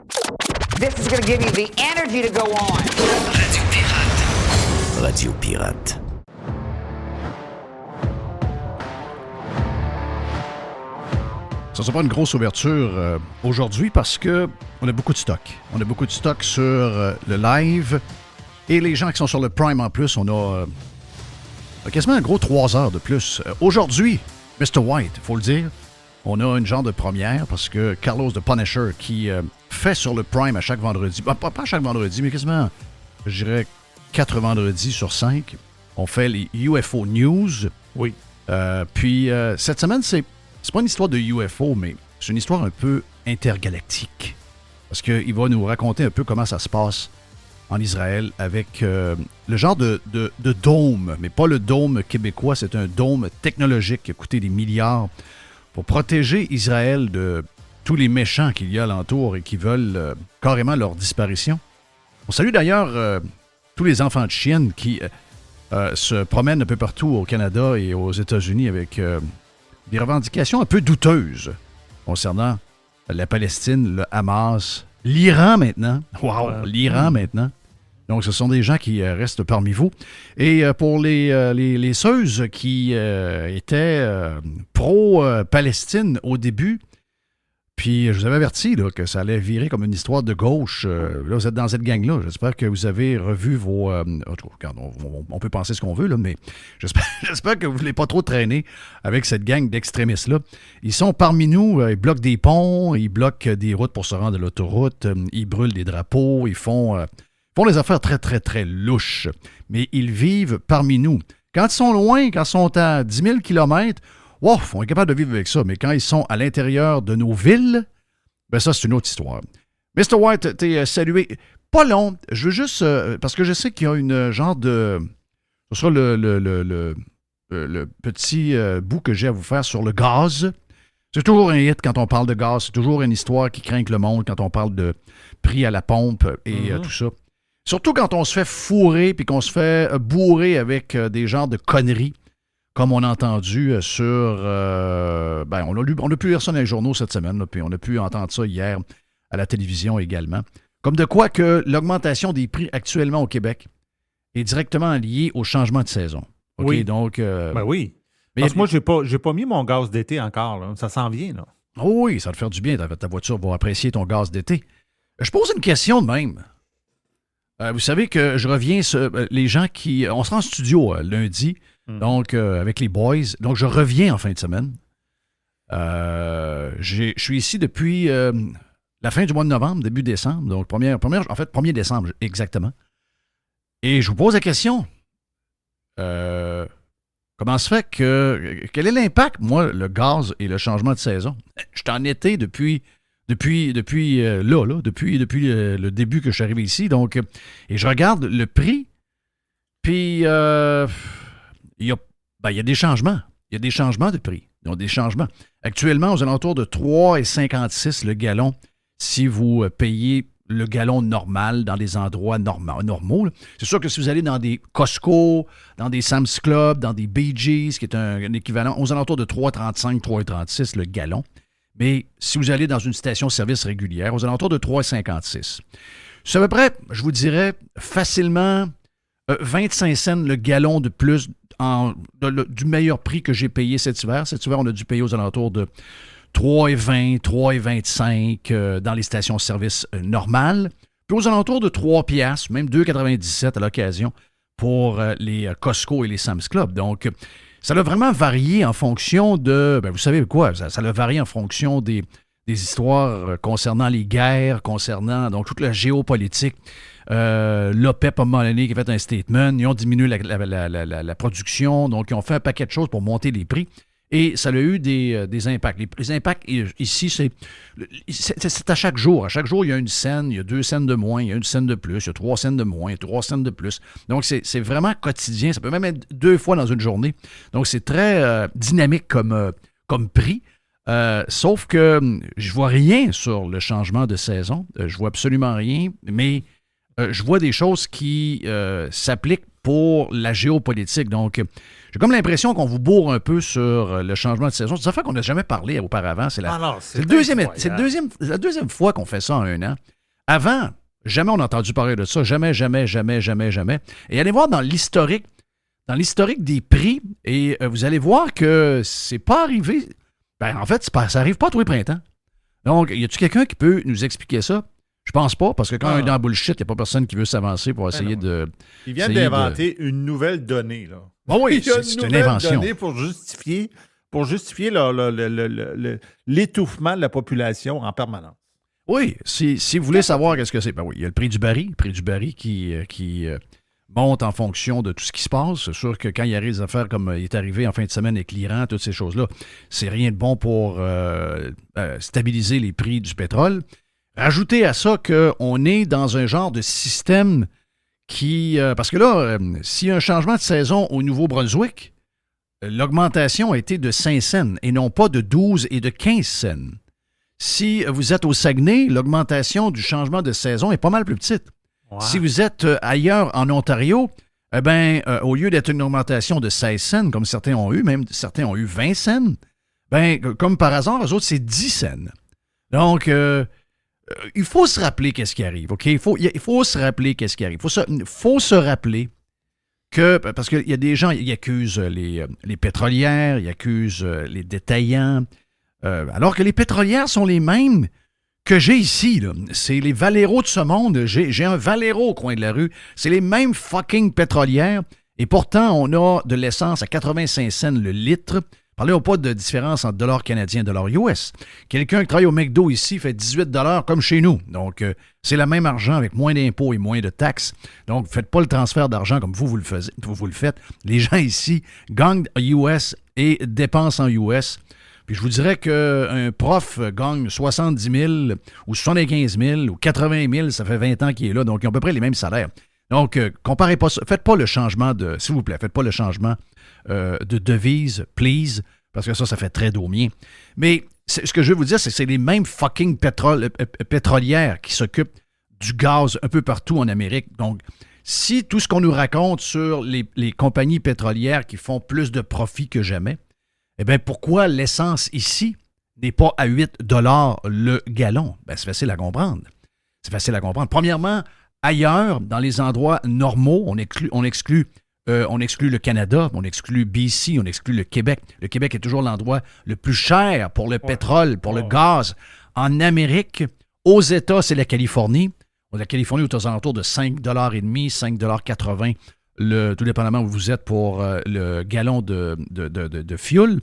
This is going to give you the energy to go on. Radio Pirate. Radio Pirate. Ça ne sera pas une grosse ouverture aujourd'hui parce que on a beaucoup de stock. On a beaucoup de stock sur le live et les gens qui sont sur le Prime en plus, on a quasiment un gros 3 heures de plus. Aujourd'hui, Mr. White, il faut le dire, on a une genre de première parce que Carlos the Punisher qui fait sur le Prime à chaque vendredi, pas à chaque vendredi, mais quasiment, je dirais, 4 vendredis sur 5, on fait les UFO News. Oui. Puis cette semaine, c'est pas une histoire de UFO, mais c'est une histoire un peu intergalactique. Parce qu'il va nous raconter un peu comment ça se passe en Israël avec le genre de dôme, mais pas le dôme québécois, c'est un dôme technologique qui a coûté des milliards pour protéger Israël de tous les méchants qu'il y a alentour et qui veulent carrément leur disparition. On salue d'ailleurs tous les enfants de chiennes qui se promènent un peu partout au Canada et aux États-Unis avec des revendications un peu douteuses concernant la Palestine, le Hamas, l'Iran maintenant. Wow, l'Iran maintenant. Donc, ce sont des gens qui restent parmi vous. Et pour les ceuses qui étaient pro-Palestine au début, puis je vous avais averti là, que ça allait virer comme une histoire de gauche. Là, vous êtes dans cette gang-là. J'espère que vous avez revu vos... regarde, on peut penser ce qu'on veut, là, mais j'espère que vous ne voulez pas trop traîner avec cette gang d'extrémistes-là. Ils sont parmi nous. Ils bloquent des ponts, ils bloquent des routes pour se rendre à l'autoroute, ils brûlent des drapeaux, ils font des affaires très, très, très louches. Mais ils vivent parmi nous. Quand ils sont loin, quand ils sont à 10 000 km, wow, on est capable de vivre avec ça. Mais quand ils sont à l'intérieur de nos villes, ben ça, c'est une autre histoire. Mr. White, t'es salué. Pas long. Je veux juste... parce que je sais qu'il y a une genre de... Ce sera le petit bout que j'ai à vous faire sur le gaz. C'est toujours un hit quand on parle de gaz. C'est toujours une histoire qui craint le monde quand on parle de prix à la pompe et tout ça. Surtout quand on se fait fourrer puis qu'on se fait bourrer avec des genres de conneries, comme on a entendu sur... on a pu lire ça dans les journaux cette semaine, là, puis on a pu entendre ça hier à la télévision également. Comme de quoi que l'augmentation des prix actuellement au Québec est directement liée au changement de saison. OK, oui. Donc... oui. Parce que moi, j'ai pas mis mon gaz d'été encore. Là. Ça s'en vient, là. Oh oui, ça va te faire du bien. Ta voiture va apprécier ton gaz d'été. Je pose une question de même. Vous savez que je reviens sur les gens qui... On sera en studio lundi, donc avec les boys. Donc, je reviens en fin de semaine. Je suis ici depuis la fin du mois de novembre, début décembre. Donc, 1er décembre, exactement. Et je vous pose la question. Comment se fait que... Quel est l'impact, moi, le gaz et le changement de saison? Je suis en été depuis le début que je suis arrivé ici. Donc, et je regarde le prix, puis il y a des changements. Il y a des changements de prix. Il y a des changements. Actuellement, aux alentours de 3,56 le gallon si vous payez le gallon normal dans des endroits normaux. Là. C'est sûr que si vous allez dans des Costco, dans des Sam's Club, dans des Bee Gees, qui est un équivalent aux alentours de 3,35, 3,36 le gallon. Mais si vous allez dans une station-service régulière, aux alentours de 3,56. C'est à peu près, je vous dirais, facilement 25 cents le gallon de plus du meilleur prix que j'ai payé cet hiver. Cet hiver, on a dû payer aux alentours de 3,20, 3,25 dans les stations-service normales. Puis aux alentours de 3 piastres, même 2,97 à l'occasion pour les Costco et les Sam's Club. Donc, ça a vraiment varié en fonction de... vous savez quoi? Ça a varié en fonction des histoires concernant les guerres, concernant donc toute la géopolitique. L'OPEP, à un moment donné, qui a fait un statement. Ils ont diminué la production. Donc, ils ont fait un paquet de choses pour monter les prix. Et ça a eu des impacts. Les impacts, ici, c'est à chaque jour. À chaque jour, il y a une scène, il y a 2 scènes de moins, il y a une scène de plus, il y a 3 scènes de moins, il y a 3 scènes de plus. Donc, c'est vraiment quotidien. Ça peut même être 2 fois dans une journée. Donc, c'est très dynamique comme prix. Sauf que je vois rien sur le changement de saison. Je vois absolument rien. Mais je vois des choses qui s'appliquent pour la géopolitique. Donc, j'ai comme l'impression qu'on vous bourre un peu sur le changement de saison. C'est une affaire qu'on n'a jamais parlé auparavant. C'est la deuxième fois qu'on fait ça en un an. Avant, jamais on a entendu parler de ça. Jamais. Et allez voir dans l'historique des prix, et vous allez voir que c'est pas arrivé. Ben, en fait, ça arrive pas tous les printemps. Donc, y a-t-il quelqu'un qui peut nous expliquer ça? Je pense pas, parce que quand on est dans le bullshit, il n'y a pas personne qui veut s'avancer pour essayer de... Ils viennent d'inventer une nouvelle donnée, là. Bon, oui, c'est une invention. Donnée pour justifier l'étouffement de la population en permanence. Oui, si vous voulez savoir qu'est-ce que c'est, ben oui, il y a le prix du baril qui monte en fonction de tout ce qui se passe. C'est sûr que quand il arrive des affaires comme il est arrivé en fin de semaine avec l'Iran, toutes ces choses-là, c'est rien de bon pour stabiliser les prix du pétrole. Rajoutez à ça qu'on est dans un genre de système qui... parce que là, s'il y a un changement de saison au Nouveau-Brunswick, l'augmentation a été de 5 cents et non pas de 12 et de 15 cents. Si vous êtes au Saguenay, l'augmentation du changement de saison est pas mal plus petite. Wow. Si vous êtes ailleurs en Ontario, au lieu d'être une augmentation de 16 cents, comme certains ont eu, même certains ont eu 20 cents, comme par hasard, eux autres, c'est 10 cents. Donc... il faut se rappeler qu'est-ce qui arrive, OK? Il faut se rappeler qu'est-ce qui arrive. Il faut se rappeler que... Parce qu'il y a des gens, ils accusent les pétrolières, ils accusent les détaillants, alors que les pétrolières sont les mêmes que j'ai ici, là. C'est les Valero de ce monde. J'ai un Valero au coin de la rue. C'est les mêmes fucking pétrolières. Et pourtant, on a de l'essence à 85 cents le litre. Parlez pas de différence entre dollars canadiens et dollars US. Quelqu'un qui travaille au McDo ici fait 18 $ comme chez nous. Donc, c'est le même argent avec moins d'impôts et moins de taxes. Donc, faites pas le transfert d'argent comme vous le faites. Les gens ici gagnent en US et dépensent en US. Puis je vous dirais qu'un prof gagne 70 000 ou 75 000 ou 80 000, ça fait 20 ans qu'il est là. Donc, ils ont à peu près les mêmes salaires. Donc, comparez pas ça. Faites pas le changement s'il vous plaît, faites pas le changement de devise, please, parce que ça fait très daumier. Mais ce que je veux vous dire, c'est que c'est les mêmes fucking pétrolières qui s'occupent du gaz un peu partout en Amérique. Donc, si tout ce qu'on nous raconte sur les compagnies pétrolières qui font plus de profit que jamais, eh bien, pourquoi l'essence ici n'est pas à 8 $ le gallon? Ben, c'est facile à comprendre. Premièrement, ailleurs, dans les endroits normaux, on exclut le Canada, on exclut BC, on exclut le Québec. Le Québec est toujours l'endroit le plus cher pour le pétrole, pour le gaz. En Amérique, aux États, c'est la Californie. La Californie est aux alentours de 5,5 $, 5,80 $, tout dépendamment où vous êtes pour le gallon de fuel.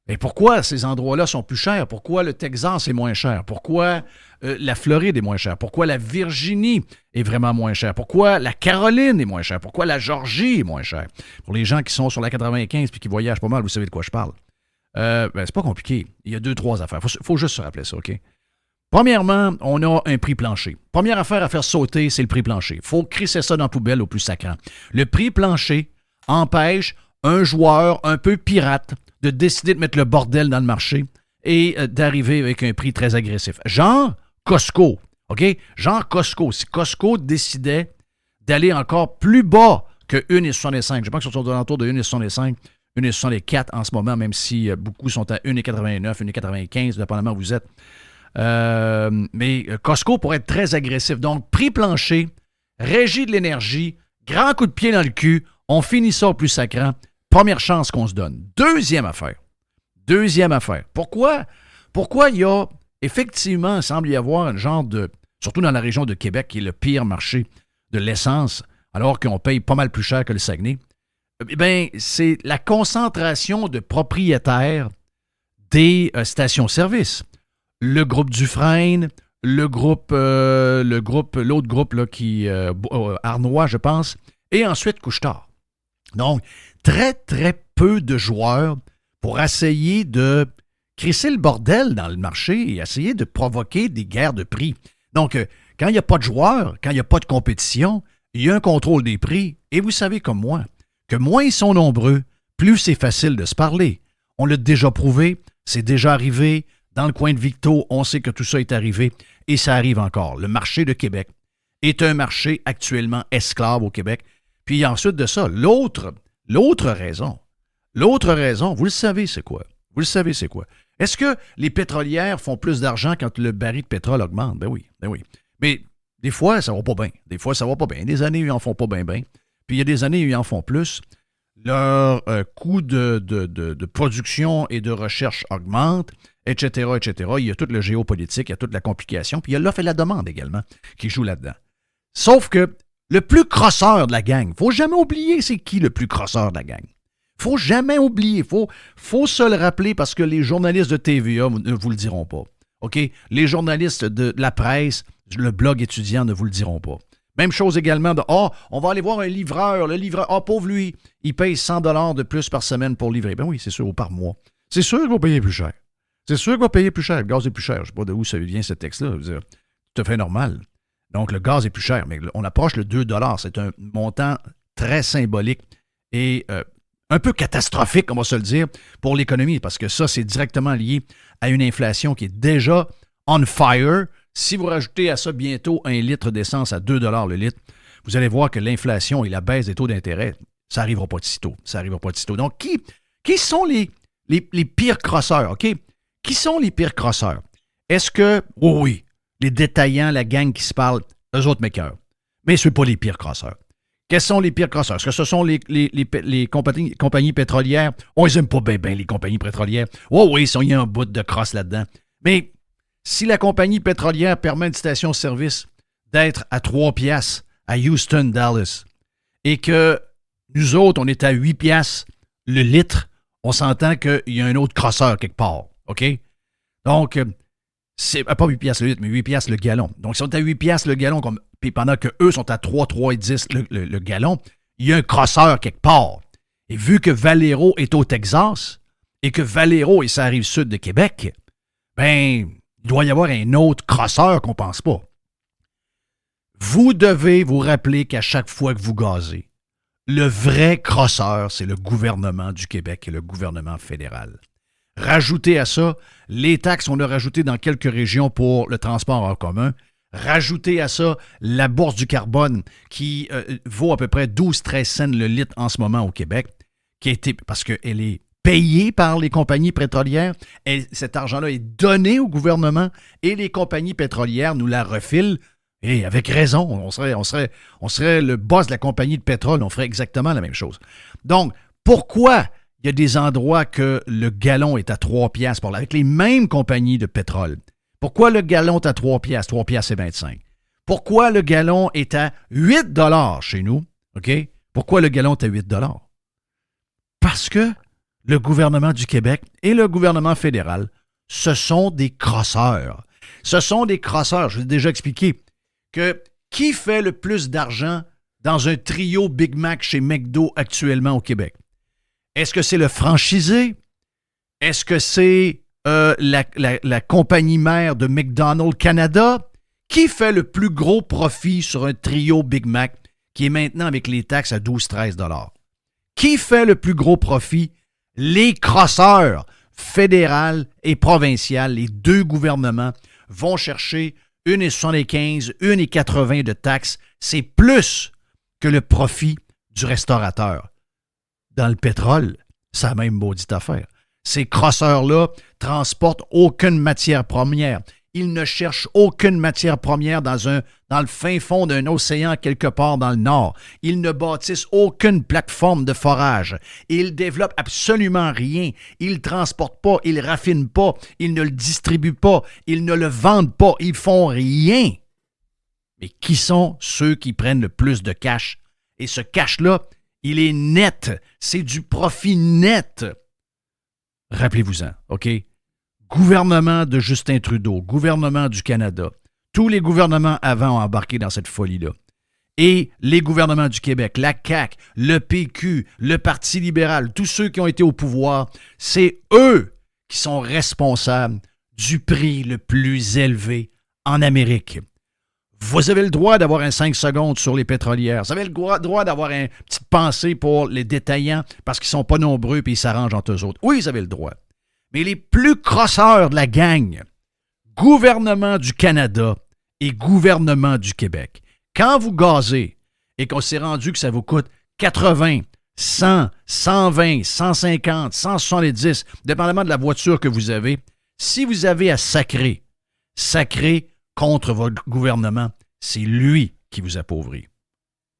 Et pourquoi ces endroits-là sont plus chers? Pourquoi le Texas est moins cher? Pourquoi la Floride est moins chère? Pourquoi la Virginie est vraiment moins chère? Pourquoi la Caroline est moins chère? Pourquoi la Georgie est moins chère? Pour les gens qui sont sur la 95 et qui voyagent pas mal, vous savez de quoi je parle. C'est pas compliqué. Il y a 2-3 affaires. Faut juste se rappeler ça, OK? Premièrement, on a un prix plancher. Première affaire à faire sauter, c'est le prix plancher. Il faut crisser ça dans la poubelle au plus sacrant. Le prix plancher empêche un joueur un peu pirate de décider de mettre le bordel dans le marché et d'arriver avec un prix très agressif. Genre Costco, OK? Genre Costco. Si Costco décidait d'aller encore plus bas que 1,65, je pense qu'ils sont aux alentours de 1,65, 1,64 en ce moment, même si beaucoup sont à 1,89, 1,95, dépendamment où vous êtes. Mais Costco pourrait être très agressif. Donc, prix plancher, régie de l'énergie, grand coup de pied dans le cul, on finit ça au plus sacrant. Première chance qu'on se donne. Deuxième affaire. Pourquoi il y a, effectivement, il semble y avoir un genre de, surtout dans la région de Québec, qui est le pire marché de l'essence, alors qu'on paye pas mal plus cher que le Saguenay, eh bien, c'est la concentration de propriétaires des stations-service. Le groupe Dufresne, l'autre groupe là, qui Arnois, je pense, et ensuite Couche-Tard. Donc, très, très peu de joueurs pour essayer de crisser le bordel dans le marché et essayer de provoquer des guerres de prix. Donc, quand il n'y a pas de joueurs, quand il n'y a pas de compétition, il y a un contrôle des prix. Et vous savez comme moi, que moins ils sont nombreux, plus c'est facile de se parler. On l'a déjà prouvé, c'est déjà arrivé. Dans le coin de Victo, on sait que tout ça est arrivé et ça arrive encore. Le marché de Québec est un marché actuellement esclave au Québec. Puis ensuite de ça, l'autre raison, vous le savez c'est quoi? Vous le savez c'est quoi? Est-ce que les pétrolières font plus d'argent quand le baril de pétrole augmente? Ben oui. Mais des fois, ça va pas bien. Des années, ils en font pas bien. Puis il y a des années où ils en font plus. Leur coût de production et de recherche augmente, etc. Il y a tout le géopolitique, il y a toute la complication, puis il y a l'offre et la demande également qui jouent là-dedans. Sauf que le plus crosseur de la gang, il ne faut jamais oublier c'est qui le plus crosseur de la gang. Il ne faut jamais oublier, il faut se le rappeler parce que les journalistes de TVA ne vous le diront pas. OK? Les journalistes de la presse, le blog étudiant ne vous le diront pas. Même chose également de « on va aller voir un livreur. Le livreur, pauvre lui, il paye 100 $ de plus par semaine pour livrer. » Ben oui, c'est sûr, ou par mois. C'est sûr qu'il va payer plus cher. Le gaz est plus cher. Je ne sais pas d'où ça vient ce texte-là. Je veux dire, tout à fait normal. Donc, le gaz est plus cher, mais on approche le 2 $. C'est un montant très symbolique et un peu catastrophique, on va se le dire, pour l'économie, parce que ça, c'est directement lié à une inflation qui est déjà on fire. Si vous rajoutez à ça bientôt 1 litre d'essence à 2 $ le litre, vous allez voir que l'inflation et la baisse des taux d'intérêt, ça n'arrivera pas de sitôt. Donc, qui sont les pires crosseurs, OK? Qui sont les pires crosseurs? Est-ce que, oui, les détaillants, la gang qui se parle, eux autres m'écœurent. Mais ce n'est pas les pires crosseurs. Quels sont les pires crosseurs? Est-ce que ce sont les compagnies pétrolières? On les aime pas bien, les compagnies pétrolières. Oh oui, il y a un bout de crosse là-dedans. Mais si la compagnie pétrolière permet à une station-service d'être à 3 piastres à Houston, Dallas, et que nous autres, on est à 8 piastres le litre, on s'entend qu'il y a un autre crosseur quelque part. OK? Donc, c'est pas 8 piastres le litre, mais 8 piastres le gallon. Donc, si on est à 8 piastres le gallon, puis pendant qu'eux sont à 3,10 le gallon, il y a un crosseur quelque part. Et vu que Valero est au Texas, et que Valero est sur la rive sud de Québec, ben, il doit y avoir un autre crosseur qu'on pense pas. Vous devez vous rappeler qu'à chaque fois que vous gazez, le vrai crosseur, c'est le gouvernement du Québec et le gouvernement fédéral. Rajoutez à ça les taxes qu'on a rajoutées dans quelques régions pour le transport en commun. Rajoutez à ça la bourse du carbone qui vaut à peu près 12-13 cents le litre en ce moment au Québec, qui a été, parce qu'elle est payée par les compagnies pétrolières. Et cet argent-là est donné au gouvernement et les compagnies pétrolières nous la refilent. Et avec raison, on serait le boss de la compagnie de pétrole, on ferait exactement la même chose. Donc, pourquoi il y a des endroits que le gallon est à 3 piastres avec les mêmes compagnies de pétrole? Pourquoi le gallon est à 3 piastres? 3 piastres et 25. Pourquoi le gallon est à 8 $ chez nous? OK? Pourquoi le gallon est à 8 $? Parce que le gouvernement du Québec et le gouvernement fédéral, ce sont des crosseurs. Ce sont des crosseurs. Je l'ai déjà expliqué que qui fait le plus d'argent dans un trio Big Mac chez McDo actuellement au Québec? Est-ce que c'est le franchisé? Est-ce que c'est la compagnie mère de McDonald's Canada? Qui fait le plus gros profit sur un trio Big Mac qui est maintenant avec les taxes à 12-13 $? Qui fait le plus gros profit? Les crosseurs fédéral et provincial, les deux gouvernements vont chercher 1,75, 1,80 de taxes. C'est plus que le profit du restaurateur. Dans le pétrole, c'est la même maudite affaire. Ces crosseurs-là transportent aucune matière première. Ils ne cherchent aucune matière première dans le fin fond d'un océan quelque part dans le nord. Ils ne bâtissent aucune plateforme de forage. Ils développent absolument rien. Ils ne transportent pas, ils ne raffinent pas, ils ne le distribuent pas, ils ne le vendent pas, ils font rien. Mais qui sont ceux qui prennent le plus de cash? Et ce cash-là, il est net. C'est du profit net. Rappelez-vous-en, OK? Gouvernement de Justin Trudeau, gouvernement du Canada, tous les gouvernements avant ont embarqué dans cette folie-là. Et les gouvernements du Québec, la CAQ, le PQ, le Parti libéral, tous ceux qui ont été au pouvoir, c'est eux qui sont responsables du prix le plus élevé en Amérique. Vous avez le droit d'avoir un 5 secondes sur les pétrolières. Vous avez le droit d'avoir une petite pensée pour les détaillants parce qu'ils ne sont pas nombreux et ils s'arrangent entre eux autres. Oui, vous avez le droit. Mais les plus crosseurs de la gang, gouvernement du Canada et gouvernement du Québec, quand vous gazez et qu'on s'est rendu que ça vous coûte 80, 100, 120, 150, 170, dépendamment de la voiture que vous avez, si vous avez à sacrer contre votre gouvernement, c'est lui qui vous appauvrit.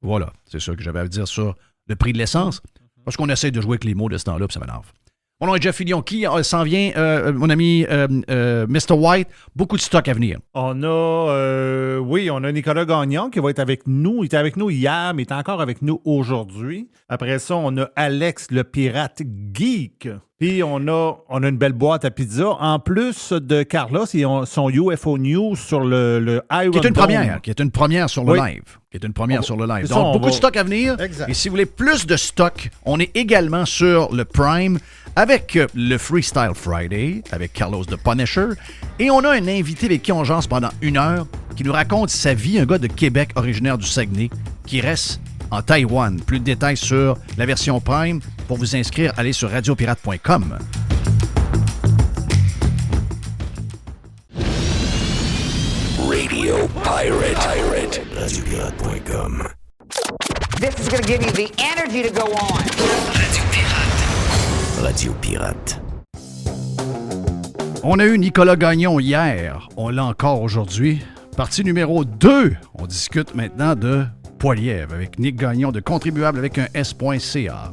Voilà, c'est ça que j'avais à dire sur le prix de l'essence, parce qu'on essaie de jouer avec les mots de ce temps-là, puis ça m'énerve. Mon nom est Jeff Fillion. Qui s'en vient? Mon ami Mr. White. Beaucoup de stock à venir. On a Nicolas Gagnon qui va être avec nous. Il était avec nous hier, mais il est encore avec nous aujourd'hui. Après ça, on a Alex, le pirate geek. Puis on a une belle boîte à pizza. En plus de Carlos et son UFO News sur le Iron Qui est une Dome. première. Qui est une première sur le live. Donc, ça, beaucoup de stock à venir. Exact. Et si vous voulez plus de stock, on est également sur le Prime avec le Freestyle Friday, avec Carlos the Punisher. Et on a un invité avec qui on jase pendant 1 heure, qui nous raconte sa vie, un gars de Québec, originaire du Saguenay, qui reste en Taïwan. Plus de détails sur la version Prime. Pour vous inscrire, allez sur radiopirate.com. Radio Pirate. Radiopirate.com. This is going to give you the energy to go on. Radio Pirate. On a eu Nicolas Gagnon hier. On l'a encore aujourd'hui. Partie numéro 2. On discute maintenant de Poilievre avec Nick Gagnon de Contribuable avec un S.ca.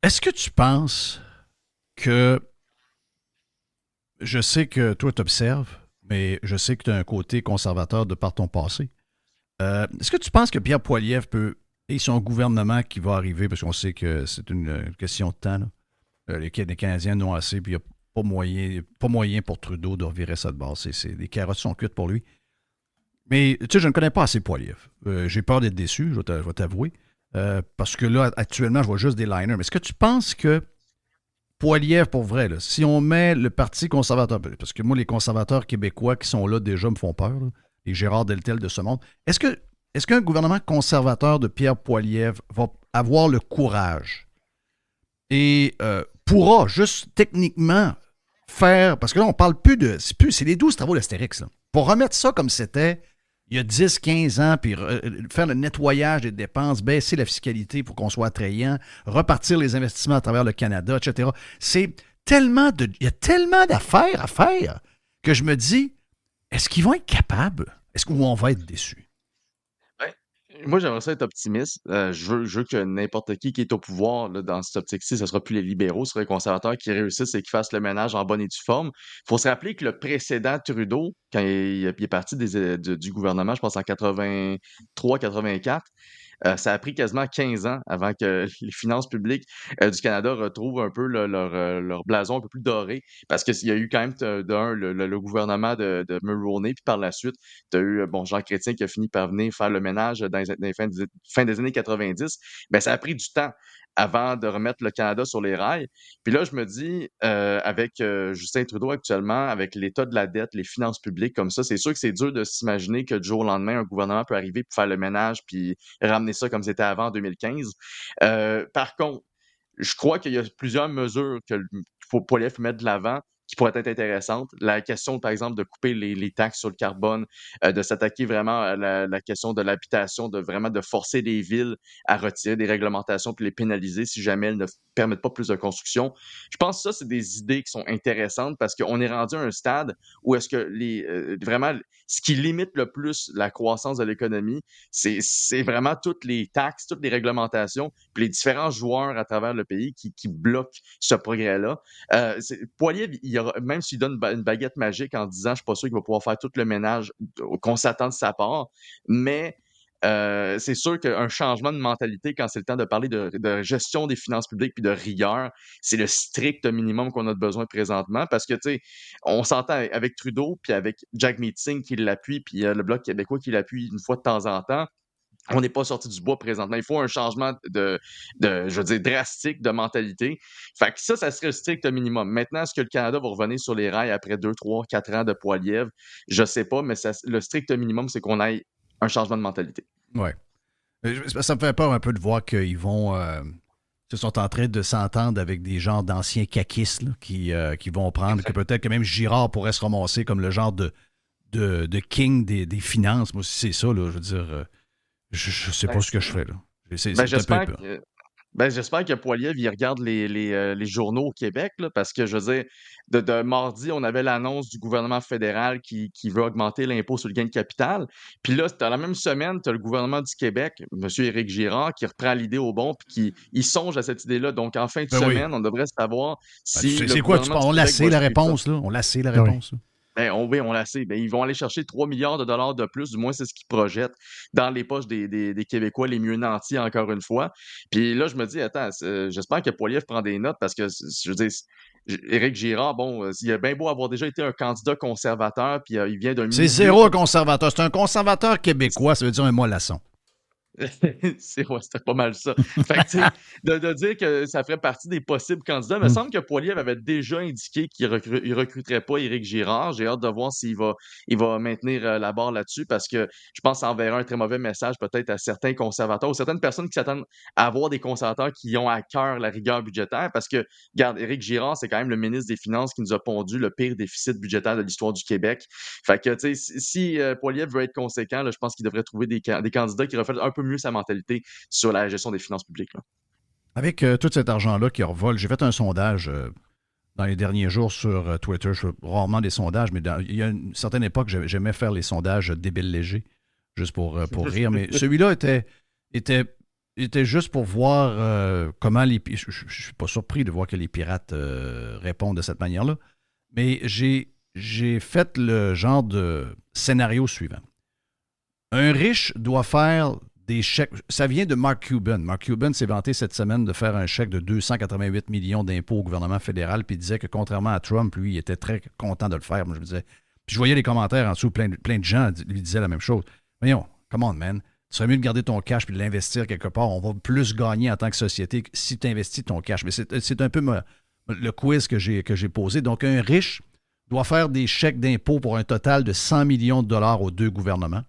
Est-ce que tu penses que... Je sais que toi, tu observes, mais je sais que tu as un côté conservateur de par ton passé. Est-ce que tu penses que Pierre Poilievre peut... et son gouvernement qui va arriver, parce qu'on sait que c'est une question de temps, là. Les Canadiens n'ont assez, puis il n'y a pas moyen pour Trudeau de revirer ça de bord. Les carottes sont cuites pour lui. Mais tu sais, je ne connais pas assez Poilievre. J'ai peur d'être déçu, je vais t'avouer. Parce que là, actuellement, je vois juste des liners. Mais est-ce que tu penses que Poilievre, pour vrai, là, si on met le Parti conservateur, parce que moi, les conservateurs québécois qui sont là déjà me font peur, là, les Gérard Deltel de ce monde, est-ce qu'un gouvernement conservateur de Pierre Poilievre va avoir le courage et pourra juste techniquement faire, parce que là, on parle plus de... C'est les 12 travaux d'Astérix, là. Pour remettre ça comme c'était il y a 10-15 ans, puis faire le nettoyage des dépenses, baisser la fiscalité pour qu'on soit attrayant, repartir les investissements à travers le Canada, etc. Il y a tellement d'affaires à faire que je me dis, est-ce qu'ils vont être capables? Ou on va être déçus? Moi, j'aimerais ça être optimiste. Je veux que n'importe qui est au pouvoir là, dans cette optique-ci, ce ne sera plus les libéraux, ce sera les conservateurs qui réussissent et qui fassent le ménage en bonne et due forme. Il faut se rappeler que le précédent Trudeau, quand il est parti du gouvernement, je pense en 83-84, ça a pris quasiment 15 ans avant que les finances publiques du Canada retrouvent un peu leur blason un peu plus doré, parce qu'il y a eu quand même le gouvernement de Mulroney, puis par la suite, tu as eu Jean Chrétien qui a fini par venir faire le ménage dans les fin des années 90. Ben, ça a pris du temps avant de remettre le Canada sur les rails. Puis là, je me dis, avec Justin Trudeau actuellement, avec l'état de la dette, les finances publiques comme ça, c'est sûr que c'est dur de s'imaginer que du jour au lendemain, un gouvernement peut arriver pour faire le ménage puis ramener ça comme c'était avant en 2015. Par contre, je crois qu'il y a plusieurs mesures qu'il faut Poilievre mettre de l'avant qui pourraient être intéressantes. La question, par exemple, de couper les taxes sur le carbone, de s'attaquer vraiment à la question de l'habitation, de forcer les villes à retirer des réglementations puis les pénaliser si jamais elles ne permettent pas plus de construction. Je pense que ça, c'est des idées qui sont intéressantes parce qu'on est rendu à un stade où est-ce que vraiment, ce qui limite le plus la croissance de l'économie, c'est vraiment toutes les taxes, toutes les réglementations, puis les différents joueurs à travers le pays qui bloquent ce progrès-là. Poilievre, même s'il donne une baguette magique en disant « je suis pas sûr qu'il va pouvoir faire tout le ménage qu'on s'attend de sa part », mais c'est sûr qu'un changement de mentalité quand c'est le temps de parler de gestion des finances publiques puis de rigueur, c'est le strict minimum qu'on a besoin présentement parce que, tu sais, on s'entend avec Trudeau puis avec Jack Meeting qui l'appuie puis le Bloc québécois qui l'appuie une fois de temps en temps. On n'est pas sorti du bois présentement. Il faut un changement je veux dire, drastique de mentalité. Fait que ça serait le strict minimum. Maintenant, est-ce que le Canada va revenir sur les rails après 2, 3, 4 ans de Poilievre? Je sais pas, mais le strict minimum, c'est qu'on ait un changement de mentalité. Oui. Ça me fait peur un peu de voir qu'ils vont... se sont en train de s'entendre avec des genres d'anciens caquistes là, qui vont prendre, que peut-être que même Girard pourrait se ramasser comme le genre de king des finances. Moi, si c'est ça, là, je veux dire... Je sais Ben, pas ce que je ferais, là. C'est ben, un j'espère peu... que j'espère que Poilievre, il regarde les journaux au Québec, là, parce que je veux dire, de mardi, on avait l'annonce du gouvernement fédéral qui veut augmenter l'impôt sur le gain de capital. Puis là, dans la même semaine, tu as le gouvernement du Québec, M. Éric Girard, qui reprend l'idée au bon puis qui il songe à cette idée-là. Donc, en fin de Ben oui. semaine, on devrait savoir Ben, si le c'est quoi? gouvernement du On la Québec sait, va la suivre ça. réponse, là. On la sait, la Ah oui. réponse, là. Ben, oui, on la sait. Ben, ils vont aller chercher 3 milliards de dollars de plus, du moins c'est ce qu'ils projettent, dans les poches des Québécois les mieux nantis, encore une fois. Puis là, je me dis, attends, j'espère que Poilievre prend des notes parce que, je veux dire, Éric Girard, bon, il a bien beau avoir déjà été un candidat conservateur, puis il vient d'un C'est milieu zéro un conservateur. C'est un conservateur québécois, ça veut dire un mollasson. C'était pas mal ça. Fait que, tu sais, de dire que ça ferait partie des possibles candidats, il me semble que Poilievre avait déjà indiqué qu'il il recruterait pas Éric Girard. J'ai hâte de voir il va maintenir la barre là-dessus parce que je pense que ça enverra un très mauvais message peut-être à certains conservateurs ou certaines personnes qui s'attendent à avoir des conservateurs qui ont à cœur la rigueur budgétaire parce que, regarde, Éric Girard, c'est quand même le ministre des Finances qui nous a pondu le pire déficit budgétaire de l'histoire du Québec. Fait que, tu sais, si Poilievre veut être conséquent, là, je pense qu'il devrait trouver des candidats qui reflètent un peu mieux sa mentalité sur la gestion des finances publiques, là. Avec tout cet argent-là qui revole, j'ai fait un sondage dans les derniers jours sur Twitter. Je fais rarement des sondages, mais il y a une certaine époque, j'aimais faire les sondages débiles légers, juste pour rire. Mais celui-là était juste pour voir comment les... Je ne suis pas surpris de voir que les pirates répondent de cette manière-là. Mais j'ai fait le genre de scénario suivant. Un riche doit faire des chèques. Ça vient de Mark Cuban. Mark Cuban s'est vanté cette semaine de faire un chèque de 288 millions d'impôts au gouvernement fédéral, puis il disait que contrairement à Trump, lui, il était très content de le faire. Moi, je me disais. Puis je voyais les commentaires en dessous, plein de gens lui disaient la même chose. Voyons, come on, man. Tu serait mieux de garder ton cash puis de l'investir quelque part. On va plus gagner en tant que société si tu investis ton cash. Mais c'est un peu le quiz que j'ai posé. Donc, un riche doit faire des chèques d'impôts pour un total de 100 millions de dollars aux deux gouvernements.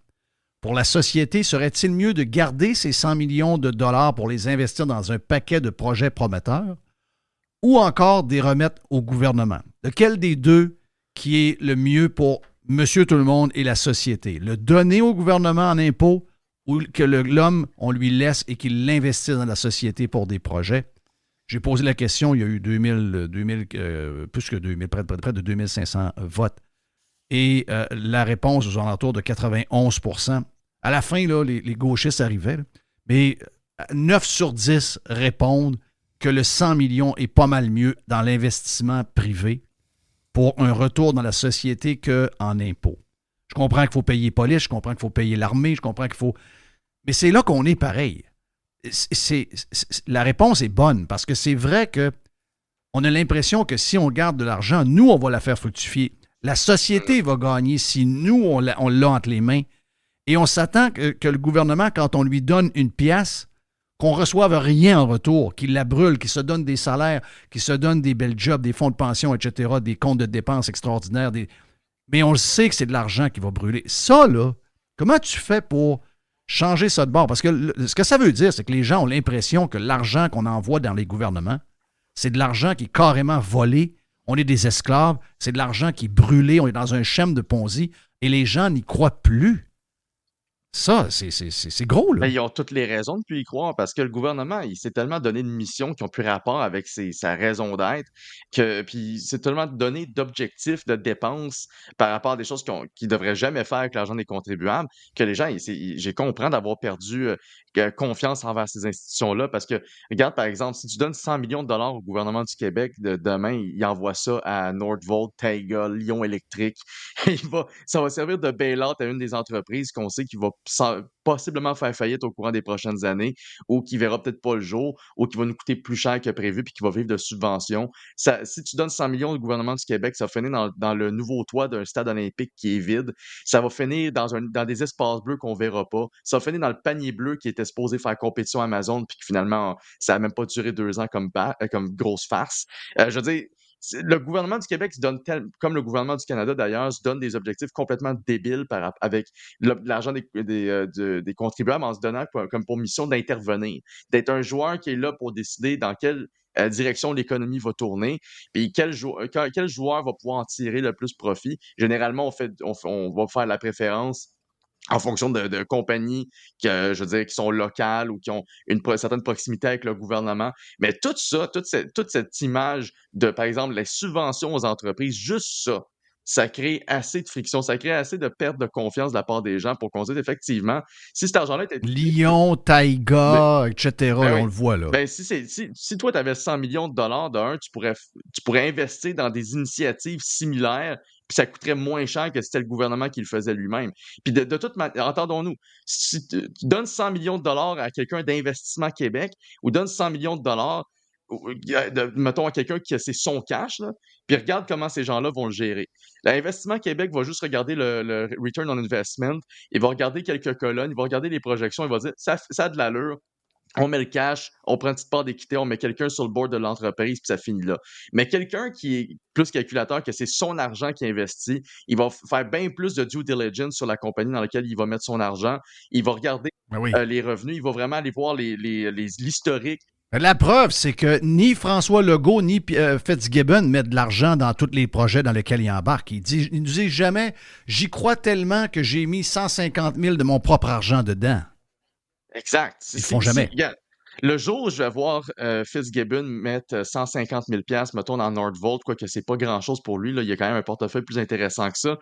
Pour la société, serait-il mieux de garder ces 100 millions de dollars pour les investir dans un paquet de projets prometteurs ou encore des remettre au gouvernement? Lequel des deux qui est le mieux pour monsieur tout le monde et la société? Le donner au gouvernement en impôts ou que l'homme, on lui laisse et qu'il l'investisse dans la société pour des projets? J'ai posé la question, il y a eu plus que 2000, près de 2500 votes. Et la réponse aux alentours de 91 %. À la fin, là, les gauchistes arrivaient, là, mais 9 sur 10 répondent que le 100 millions est pas mal mieux dans l'investissement privé pour un retour dans la société qu'en impôts. Je comprends qu'il faut payer les polices, je comprends qu'il faut payer l'armée, je comprends qu'il faut... Mais c'est là qu'on est pareil. La réponse est bonne parce que c'est vrai qu'on a l'impression que si on garde de l'argent, nous, on va la faire fructifier. La société va gagner si nous, on l'a entre les mains. Et on s'attend que le gouvernement, quand on lui donne une pièce, qu'on ne reçoive rien en retour, qu'il la brûle, qu'il se donne des salaires, qu'il se donne des belles jobs, des fonds de pension, etc., des comptes de dépenses extraordinaires. Mais on le sait que c'est de l'argent qui va brûler. Ça, là, comment tu fais pour changer ça de bord? Parce que ce que ça veut dire, c'est que les gens ont l'impression que l'argent qu'on envoie dans les gouvernements, c'est de l'argent qui est carrément volé. On est des esclaves, c'est de l'argent qui est brûlé, on est dans un schème de Ponzi, et les gens n'y croient plus. Ça, c'est gros, là. Ben, ils ont toutes les raisons de plus y croire parce que le gouvernement, il s'est tellement donné de missions qui ont plus rapport avec sa raison d'être puis il s'est tellement donné d'objectifs de dépenses par rapport à des choses qu'ils devraient jamais faire avec l'argent des contribuables que les gens, j'ai compris d'avoir perdu confiance envers ces institutions-là parce que, regarde, par exemple, si tu donnes 100 millions de dollars au gouvernement du Québec, demain, il envoie ça à Nordvolt, Taiga, Lyon Électrique. Ça va servir de bail-out à une des entreprises qu'on sait qui va possiblement faire faillite au courant des prochaines années ou qui verra peut-être pas le jour ou qui va nous coûter plus cher que prévu puis qui va vivre de subventions. Si tu donnes 100 millions au gouvernement du Québec, ça va finir dans le nouveau toit d'un stade olympique qui est vide. Ça va finir dans des espaces bleus qu'on verra pas. Ça va finir dans le panier bleu qui était supposé faire compétition Amazon puis que finalement, ça a même pas duré 2 ans comme grosse farce. Je veux dire, le gouvernement du Québec se donne, comme le gouvernement du Canada d'ailleurs, se donne des objectifs complètement débiles avec l'argent des contribuables en se donnant comme pour mission d'intervenir, d'être un joueur qui est là pour décider dans quelle direction l'économie va tourner, puis quel joueur va pouvoir en tirer le plus profit. Généralement, on va faire la préférence en fonction de compagnies je veux dire, qui sont locales ou qui ont une certaine proximité avec le gouvernement. Mais tout ça, toute cette image de, par exemple, les subventions aux entreprises, juste ça crée assez de friction, ça crée assez de perte de confiance de la part des gens pour qu'on se dise effectivement, si cet argent-là était utilisé Lyon, Taïga, etc. ben là, oui. on le voit, là. Ben, si toi, tu avais 100 millions de dollars, tu pourrais investir dans des initiatives similaires, puis ça coûterait moins cher que si c'était le gouvernement qui le faisait lui-même. Puis de toute manière, entendons-nous, si tu donnes 100 millions de dollars à quelqu'un d'Investissement Québec ou donnes 100 millions de dollars, mettons, à quelqu'un qui a c'est son cash, là, puis regarde comment ces gens-là vont le gérer. L'Investissement Québec va juste regarder le return on investment, il va regarder quelques colonnes, il va regarder les projections, il va dire ça a de l'allure, on met le cash, on prend une petite part d'équité, on met quelqu'un sur le board de l'entreprise, puis ça finit là. Mais quelqu'un qui est plus calculateur, que c'est son argent qui investit, il va faire bien plus de due diligence sur la compagnie dans laquelle il va mettre son argent. Il va regarder Ben oui. les revenus, il va vraiment aller voir l'historique. La preuve, c'est que ni François Legault ni Fitzgibbon mettent de l'argent dans tous les projets dans lesquels ils embarquent. Il nous dit jamais « J'y crois tellement que j'ai mis 150 000 de mon propre argent dedans. » Exact. Ils le font jamais. Regarde, le jour où je vais voir Fitzgibbon mettre 150 000 mettons, dans Nordvolt, quoique c'est pas grand-chose pour lui, là, il y a quand même un portefeuille plus intéressant que ça.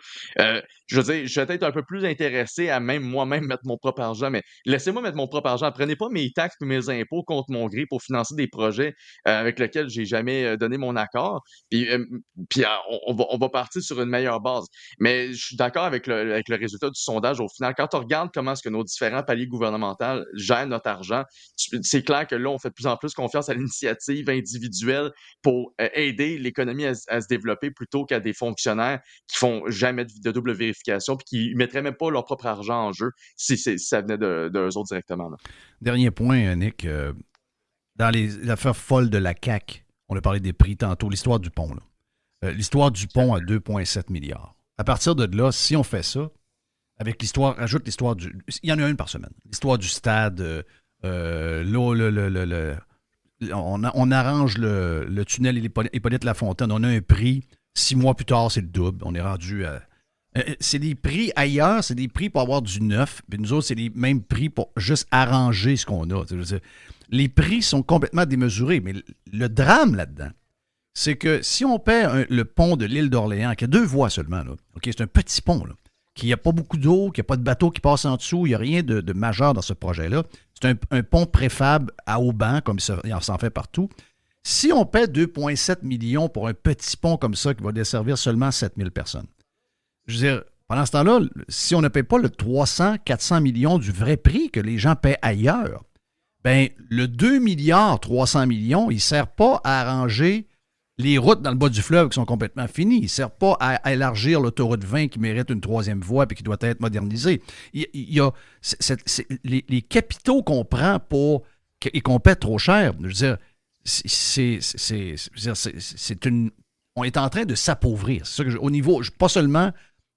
Je veux dire, je vais être un peu plus intéressé à même moi-même mettre mon propre argent, mais laissez-moi mettre mon propre argent. Prenez pas mes taxes et mes impôts contre mon gré pour financer des projets avec lesquels j'ai jamais donné mon accord. Puis on va partir sur une meilleure base. Mais je suis d'accord avec le résultat du sondage. Au final, quand on regarde comment est-ce que nos différents paliers gouvernementaux gèrent notre argent, c'est clair que là, on fait de plus en plus confiance à l'initiative individuelle pour aider l'économie à se développer plutôt qu'à des fonctionnaires qui font jamais de double vérification puis qui mettraient même pas leur propre argent en jeu si ça venait d'eux autres directement. Là. Dernier point, Nick. Dans l'affaire folle de la CAQ, on a parlé des prix tantôt, l'histoire du pont. Là. L'histoire du pont à 2,7 milliards. À partir de là, si on fait ça, avec l'histoire, rajoute l'histoire du... Il y en a une par semaine. L'histoire du stade... on arrange le tunnel Hippolyte Lafontaine. On a un prix. 6 mois plus tard, c'est le double. On est rendu à... c'est des prix ailleurs, c'est des prix pour avoir du neuf. Puis nous autres, c'est les mêmes prix pour juste arranger ce qu'on a. Les prix sont complètement démesurés. Mais le drame là-dedans, c'est que si on paie le pont de l'île d'Orléans, qui a 2 voies seulement, là, okay, c'est un petit pont, là, qu'il n'y a pas beaucoup d'eau, qu'il n'y a pas de bateau qui passe en dessous, il n'y a rien de majeur dans ce projet-là. C'est un pont préfab à Auban, comme il s'en fait partout. Si on paie 2,7 millions pour un petit pont comme ça qui va desservir seulement 7 000 personnes, je veux dire, pendant ce temps-là, si on ne paie pas le 300, 400 millions du vrai prix que les gens paient ailleurs, bien, le 2 milliards, 300 millions, il ne sert pas à arranger les routes dans le bas du fleuve qui sont complètement finies. Il ne sert pas à élargir l'autoroute 20 qui mérite une 3e voie et qui doit être modernisée. Il y a les capitaux qu'on prend et qu'on paie trop cher. Je veux dire, on est en train de s'appauvrir. C'est ça que au niveau, pas seulement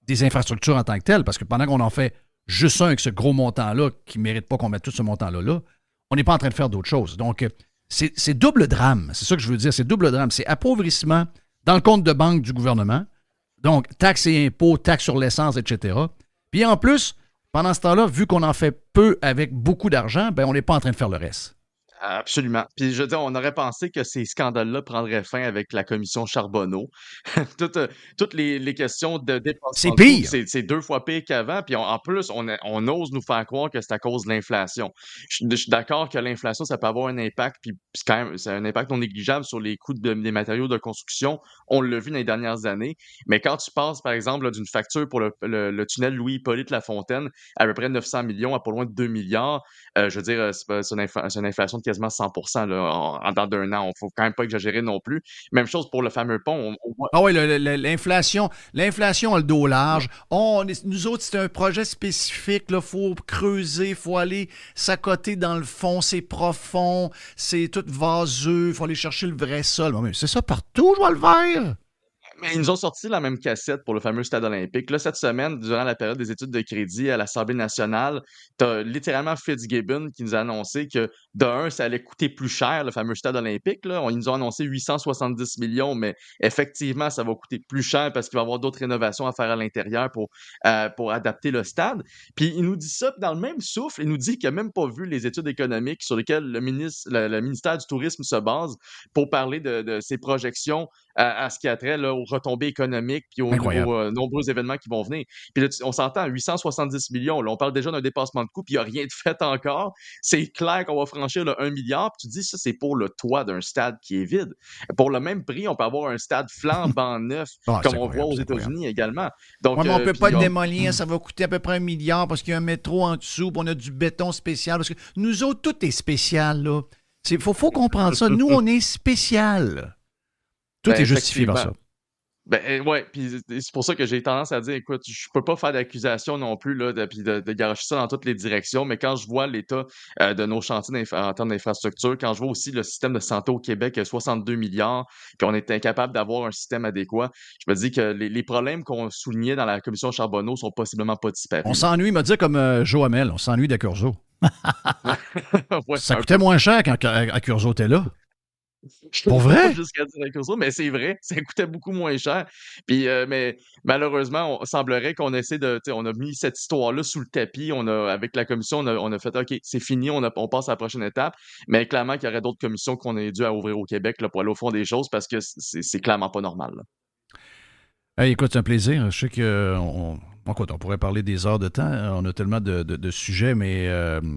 des infrastructures en tant que telles, parce que pendant qu'on en fait juste un avec ce gros montant-là qui ne mérite pas qu'on mette tout ce montant-là, on n'est pas en train de faire d'autres choses. Donc, c'est double drame. C'est ça que je veux dire. C'est double drame. C'est appauvrissement dans le compte de banque du gouvernement. Donc, taxes et impôts, taxes sur l'essence, etc. Puis en plus, pendant ce temps-là, vu qu'on en fait peu avec beaucoup d'argent, ben on n'est pas en train de faire le reste. Absolument. Puis je veux dire, on aurait pensé que ces scandales-là prendraient fin avec la commission Charbonneau. Toutes les questions de dépenses. C'est pire. C'est 2 fois pire qu'avant. Puis en plus, on ose nous faire croire que c'est à cause de l'inflation. Je suis d'accord que l'inflation, ça peut avoir un impact, puis c'est quand même c'est un impact non négligeable sur les coûts des matériaux de construction. On l'a vu dans les dernières années. Mais quand tu passes, par exemple, là, d'une facture pour le tunnel Louis-Hippolyte Lafontaine à peu près 900 millions à pas loin de 2 milliards, je veux dire, c'est une inflation de quasiment 100% là, en dedans d'un an. Il ne faut quand même pas exagérer non plus. Même chose pour le fameux pont. On voit... Ah oui, l'inflation a le dos large. Nous autres, c'est un projet spécifique. Il faut creuser, il faut aller s'accoter dans le fond. C'est profond, c'est tout vaseux. Il faut aller chercher le vrai sol. Mais c'est ça partout, je vois le vert. Mais ils nous ont sorti la même cassette pour le fameux stade olympique. Là, cette semaine, durant la période des études de crédit à l'Assemblée nationale, tu as littéralement Fitzgibbon qui nous a annoncé que, de un, ça allait coûter plus cher, le fameux stade olympique. Là. Ils nous ont annoncé 870 millions, mais effectivement, ça va coûter plus cher parce qu'il va y avoir d'autres rénovations à faire à l'intérieur pour adapter le stade. Puis il nous dit ça, puis dans le même souffle, il nous dit qu'il n'a même pas vu les études économiques sur lesquelles le ministère du Tourisme se base pour parler de ses projections à ce qui a trait là, aux retombées économiques puis aux nombreux événements qui vont venir. Puis là, on s'entend à 870 millions. Là, on parle déjà d'un dépassement de coût, puis il n'y a rien de fait encore. C'est clair qu'on va franchir le 1 milliard. Puis tu dis, ça, c'est pour le toit d'un stade qui est vide. Pour le même prix, on peut avoir un stade flambant neuf, comme on voit aux États-Unis également. Donc, mais on ne peut pas le démolir. Ça va coûter à peu près 1 milliard parce qu'il y a un métro en dessous, puis on a du béton spécial. Parce que nous autres, tout est spécial, là. Il faut comprendre ça. Nous, on est spécial. Tout est justifié par ça. Ouais, puis c'est pour ça que j'ai tendance à dire, écoute, je peux pas faire d'accusation non plus là, de garocher ça dans toutes les directions, mais quand je vois l'état de nos chantiers en termes d'infrastructure, quand je vois aussi le système de santé au Québec, 62 milliards, puis on est incapable d'avoir un système adéquat, je me dis que les problèmes qu'on soulignait dans la commission Charbonneau sont possiblement pas disparus. On s'ennuie, il m'a dit comme Joe Hamel, on s'ennuie d'Accurso. Ouais, ça coûtait moins cher quand Accurso était là. Pour vrai? Pas jusqu'à dire avec ça, mais c'est vrai, ça coûtait beaucoup moins cher. Puis, mais malheureusement, on semblerait qu'on essaie on a mis cette histoire-là sous le tapis. Avec la commission, on a fait OK, c'est fini, on passe à la prochaine étape. Mais clairement qu'il y aurait d'autres commissions qu'on a dû ouvrir au Québec là, pour aller au fond des choses parce que c'est clairement pas normal. Hey, écoute, c'est un plaisir. Je sais qu'on pourrait parler des heures de temps. On a tellement de sujets, mais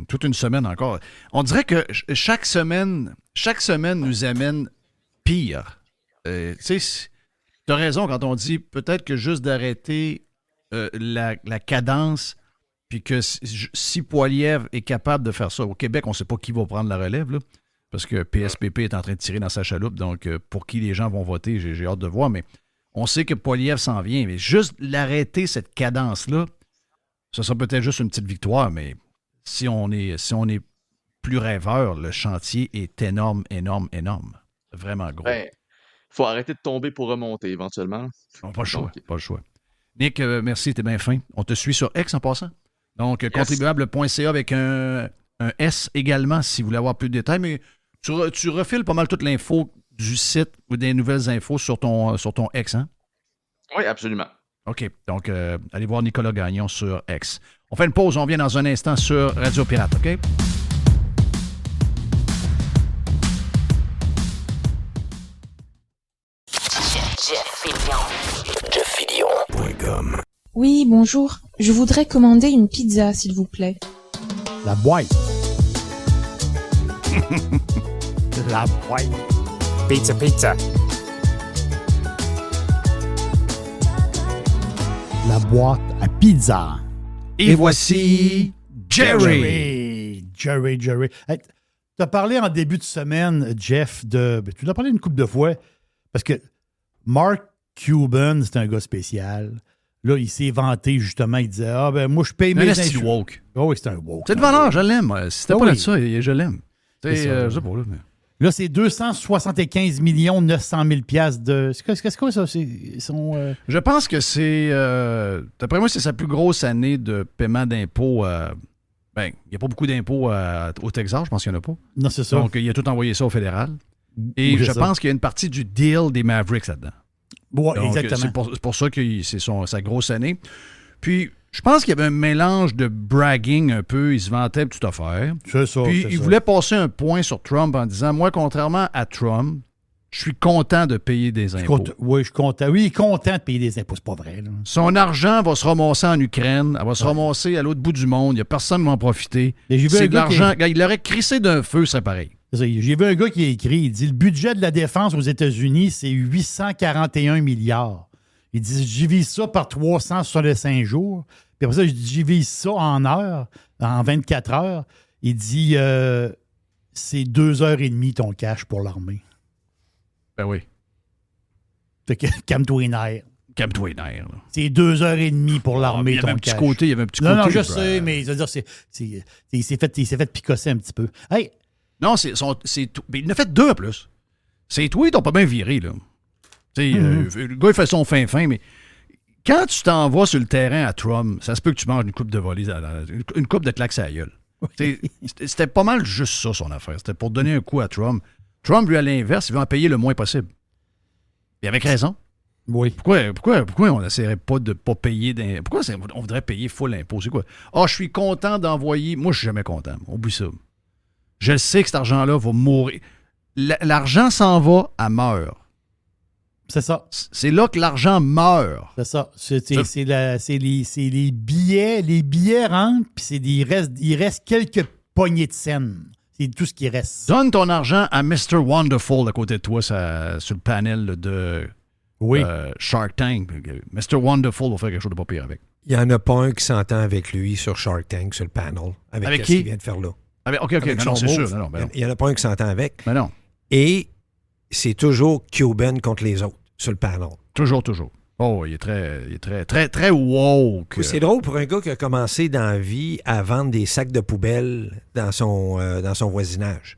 toute une semaine encore. On dirait que chaque semaine nous amène pire. Tu sais, tu as raison quand on dit peut-être que juste d'arrêter la cadence, puis que si Poilievre est capable de faire ça, au Québec, on ne sait pas qui va prendre la relève, là, parce que PSPP est en train de tirer dans sa chaloupe, donc pour qui les gens vont voter, j'ai hâte de voir, mais on sait que Poilievre s'en vient, mais juste l'arrêter, cette cadence-là, ce sera peut-être juste une petite victoire, mais si on est plus rêveur, le chantier est énorme. Vraiment gros. Il faut arrêter de tomber pour remonter éventuellement. Pas le choix. Nick, merci, t'es bien fin. On te suit sur X en passant. Donc, yes. Contribuable.ca avec un S également, si vous voulez avoir plus de détails, mais tu refiles pas mal toute l'info du site ou des nouvelles infos sur ton X, hein? Oui, absolument. OK. Donc, allez voir Nicolas Gagnon sur X. On fait une pause, on revient dans un instant sur Radio Pirate, OK? JeffFillion.com. Oui, bonjour. Je voudrais commander une pizza, s'il vous plaît. La boîte. La boîte. Pizza. La boîte à pizza. Et voici Jerry. Jerry. Hey, tu as parlé en début de semaine, Jeff, tu en as parlé une couple de fois, parce que Mark Cuban, c'est un gars spécial. Là, il s'est vanté, justement. Il disait, moi, je paye mes insurants. Woke. Oh, oui, c'est un woke. C'est de valeur, je l'aime. Si c'était pas là de ça, je l'aime. Je sais pas, là, mais... Là, c'est 275 900 000 $. C'est quoi ça? Je pense que c'est... d'après moi, c'est sa plus grosse année de paiement d'impôts. Il n'y a pas beaucoup d'impôts au Texas, je pense qu'il n'y en a pas. Non, c'est ça. Donc, il a tout envoyé ça au fédéral. Et je pense qu'il y a une partie du deal des Mavericks là-dedans. Oui, exactement. C'est pour ça que c'est sa grosse année. Puis, je pense qu'il y avait un mélange de bragging un peu. Il se vantait de toute affaire. C'est ça. Puis, il voulait passer un point sur Trump en disant, moi, contrairement à Trump, je suis content de payer des impôts. Oui, je suis content. Oui, il est content de payer des impôts. C'est pas vrai, là. Son argent va se ramasser en Ukraine. Elle va se ramasser à l'autre bout du monde. Il n'y a personne qui va en profiter. C'est de l'argent. Il l'aurait crissé d'un feu, c'est pareil. J'ai vu un gars qui a écrit, il dit, le budget de la défense aux États-Unis, c'est 841 milliards. Il dit, je divise ça par 365 jours. Puis après ça, je divise ça en heures, en 24 heures. Il dit, c'est 2h30 ton cash pour l'armée. Ben oui. Fait que calme-toi les nerfs. Calme-toi les nerfs. C'est 2h30 Il y avait un petit côté. Non, je sais, mais je veux dire, il s'est fait picosser un petit peu. Hey! Non, c'est il en a fait deux en plus. C'est toi, ils t'ont pas bien viré, là. Tu sais, le gars, il fait son fin, mais quand tu t'en vas sur le terrain à Trump, ça se peut que tu manges une coupe de volée, une coupe de claques à la gueule. C'était pas mal juste ça, son affaire. C'était pour donner un coup à Trump. Trump, lui, à l'inverse, il veut en payer le moins possible. Et avec raison. Oui. Pourquoi on n'essaierait pas de pas payer d'impôts? Pourquoi on voudrait payer full impôt? C'est quoi? Je suis content d'envoyer... Moi, je suis jamais content. Oublie ça. Je sais que cet argent-là va mourir. L'argent s'en va, elle meurt. C'est ça. C'est là que l'argent meurt. C'est ça. C'est les billets rentrent, puis il reste quelques poignées de scènes. C'est tout ce qui reste. Donne ton argent à Mr. Wonderful à côté de toi sur le panel de Shark Tank. Mr. Wonderful va faire quelque chose de pas pire avec. Il n'y en a pas un qui s'entend avec lui sur Shark Tank, sur le panel, avec ce qui? qu'il vient de faire là. OK, Avec non, son c'est move. sûr. Non, Il n'y en a pas un qui s'entend avec. Mais non. Et c'est toujours Cuban contre les autres sur le panel. Toujours. Oh, il est très woke. C'est drôle pour un gars qui a commencé dans la vie à vendre des sacs de poubelle dans son voisinage.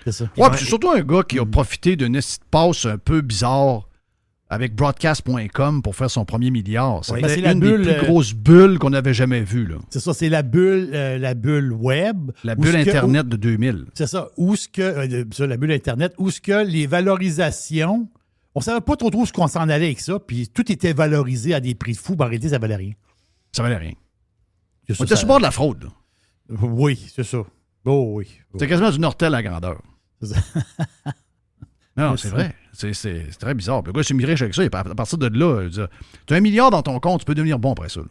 C'est ça. Ouais, puis c'est surtout un gars qui a profité d'une passe un peu bizarre avec broadcast.com pour faire son premier milliard. C'est c'est la une bulle, des plus grosses bulles qu'on avait jamais vues. Là. C'est ça, c'est la bulle web. La bulle Internet de 2000. C'est ça. La bulle Internet, où ce que les valorisations, on savait pas trop ce qu'on s'en allait avec ça, puis tout était valorisé à des prix de fou, mais en réalité, ça valait rien. Ça valait rien. C'est On était sur bord de la fraude. Là. Oui, c'est ça. Oh oui. C'était quasiment du Nortel à grandeur. C'est ça. Non, c'est vrai. C'est très bizarre. Puis le gars, c'est riche avec ça. Et à partir de là, tu as $1 milliard dans ton compte, tu peux devenir bon après ça. Là.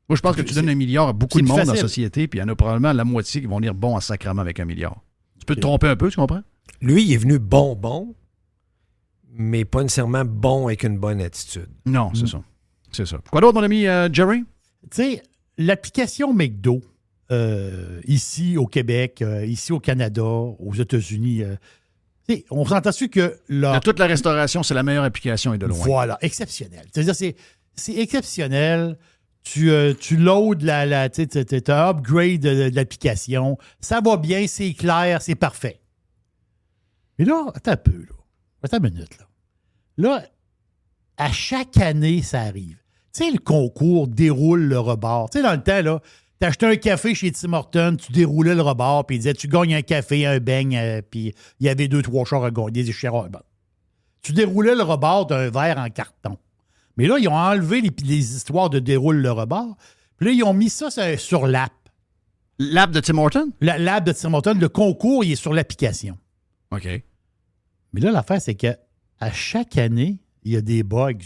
Moi, je pense que tu donnes $1 milliard à beaucoup de monde dans la société, puis il y en a probablement la moitié qui vont venir bons en sacrament avec $1 milliard. Tu peux te tromper un peu, tu comprends? Lui, il est venu bon, mais pas nécessairement bon avec une bonne attitude. Non, c'est ça. C'est ça. Quoi d'autre, mon ami Jerry? Tu sais, l'application McDo, ici au Québec, ici au Canada, aux États-Unis, on s'entend-tu que... De toute la restauration, c'est la meilleure application et de loin. Voilà, exceptionnel. C'est-à-dire, c'est exceptionnel. Tu loads tu as upgrade de l'application. Ça va bien, c'est clair, c'est parfait. Mais là, attends un peu, là. Attends une minute, là. Là, à chaque année, ça arrive. Tu sais, le concours déroule le rebord. Tu sais, dans le temps, là, t'achetais un café chez Tim Hortons, tu déroulais le rebord, puis il disait, tu gagnes un café, un beigne, puis il y avait 2-3 chars à gagner, des chars. Tu déroulais le rebord d'un verre en carton. Mais là, ils ont enlevé les histoires de déroule le rebord, puis là, ils ont mis ça sur l'app. L'app de Tim Hortons? L'app de Tim Hortons, le concours, il est sur l'application. OK. Mais là, l'affaire, c'est que à chaque année, il y a des bugs.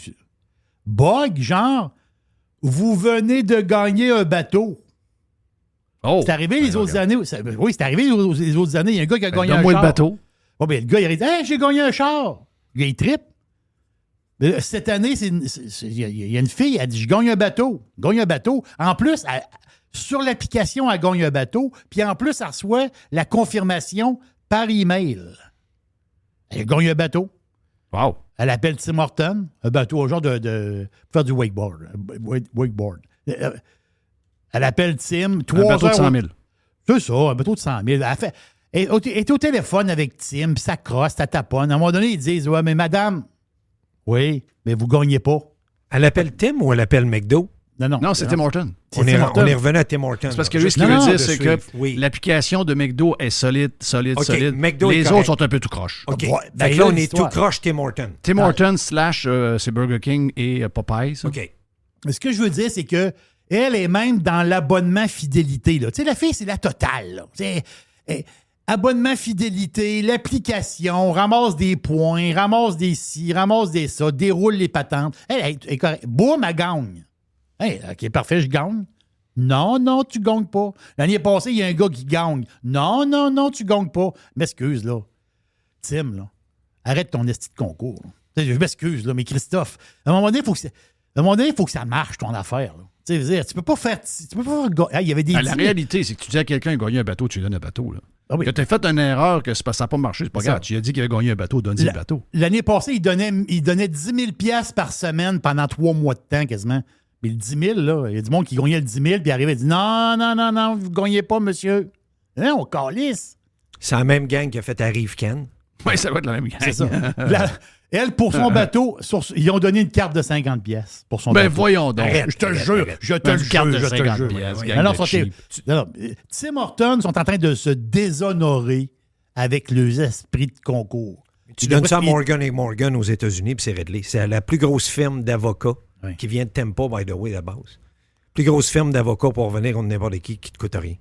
Bugs, genre, vous venez de gagner un bateau. Oh! C'est arrivé les autres années. Oui, c'est arrivé les autres années. Il y a un gars qui a gagné un char. Donne-moi le bateau. Oh, ben, le gars, il a dit, hey, j'ai gagné un char. Le gars, il trippe. Mais là, cette année, il y a une fille, elle a dit, je gagne un bateau. Gagne un bateau. En plus, sur l'application, elle gagne un bateau. Puis en plus, elle reçoit la confirmation par email. Elle gagne un bateau. Wow. Elle appelle Tim Hortons, un bateau au genre de faire du wakeboard. Elle appelle Tim. Un bateau de 100 000. C'est ça, un bateau de 100 000. Elle est au téléphone avec Tim, puis ça crosse, ça taponne. À un moment donné, ils disent, ouais, mais madame, oui, mais vous gagnez pas. Elle appelle Tim ou elle appelle McDo? Non, c'est Tim Hortons. On est revenu à Tim Hortons. C'est parce que lui, ce qu'il veut dire, c'est que l'application de McDo est solide. McDo les est autres correct. sont un peu tout croche. OK. Ben, Fait que là, on est tout croche Tim Hortons. Tim Hortons / c'est Burger King et Popeyes. OK. Ce que je veux dire, c'est que elle est même dans l'abonnement fidélité. Là. Tu sais, la fille, c'est la totale. Abonnement fidélité, l'application, ramasse des points, ramasse des ci, ramasse des ça, déroule les patentes. Elle est correcte. Boum, elle gagne. Hey, OK, parfait, je gagne. Non, tu gagnes pas. L'année passée, il y a un gars qui gagne. Non, tu gagnes pas. M'excuse, là. Tim, là, arrête ton esti de concours. Je m'excuse, là, mais Christophe, à un moment donné, il faut que ça marche, ton affaire. Là. Tu peux pas faire... il y avait des... La réalité, c'est que tu dis à quelqu'un qui a gagné un bateau, tu lui donnes un bateau. Là. Ah oui. Que tu as fait une erreur, que ça n'a pas marché, c'est pas grave. Tu lui as dit qu'il avait gagné un bateau, donne-lui le bateau. L'année passée, il donnait 10 000 $ par semaine pendant 3 mois de temps, quasiment. Mais le 10 000, là, il y a du monde qui gagnait le 10 000, puis il arrivait et dit non, vous ne gagnez pas, monsieur. Non, on calisse. C'est la même gang qui a fait Arrive Ken. Oui, ça va être la même gang. C'est ça. Elle, pour son bateau, ils ont donné une carte de 50 pièces pour son Ben bateau. voyons donc. Je te jure, je te le Une carte jure, de je te le 50 jure. pièces, Ouais. gang Non, de non, cheap. non, Tim Hortons sont en train de se déshonorer avec le esprit de concours. Tu donnes ça à Morgan & Morgan aux États-Unis, puis c'est réglé. C'est la plus grosse firme d'avocats qui vient de Tampa, by the way, à la base. Plus grosse firme d'avocats pour venir contre n'importe qui te coûte rien.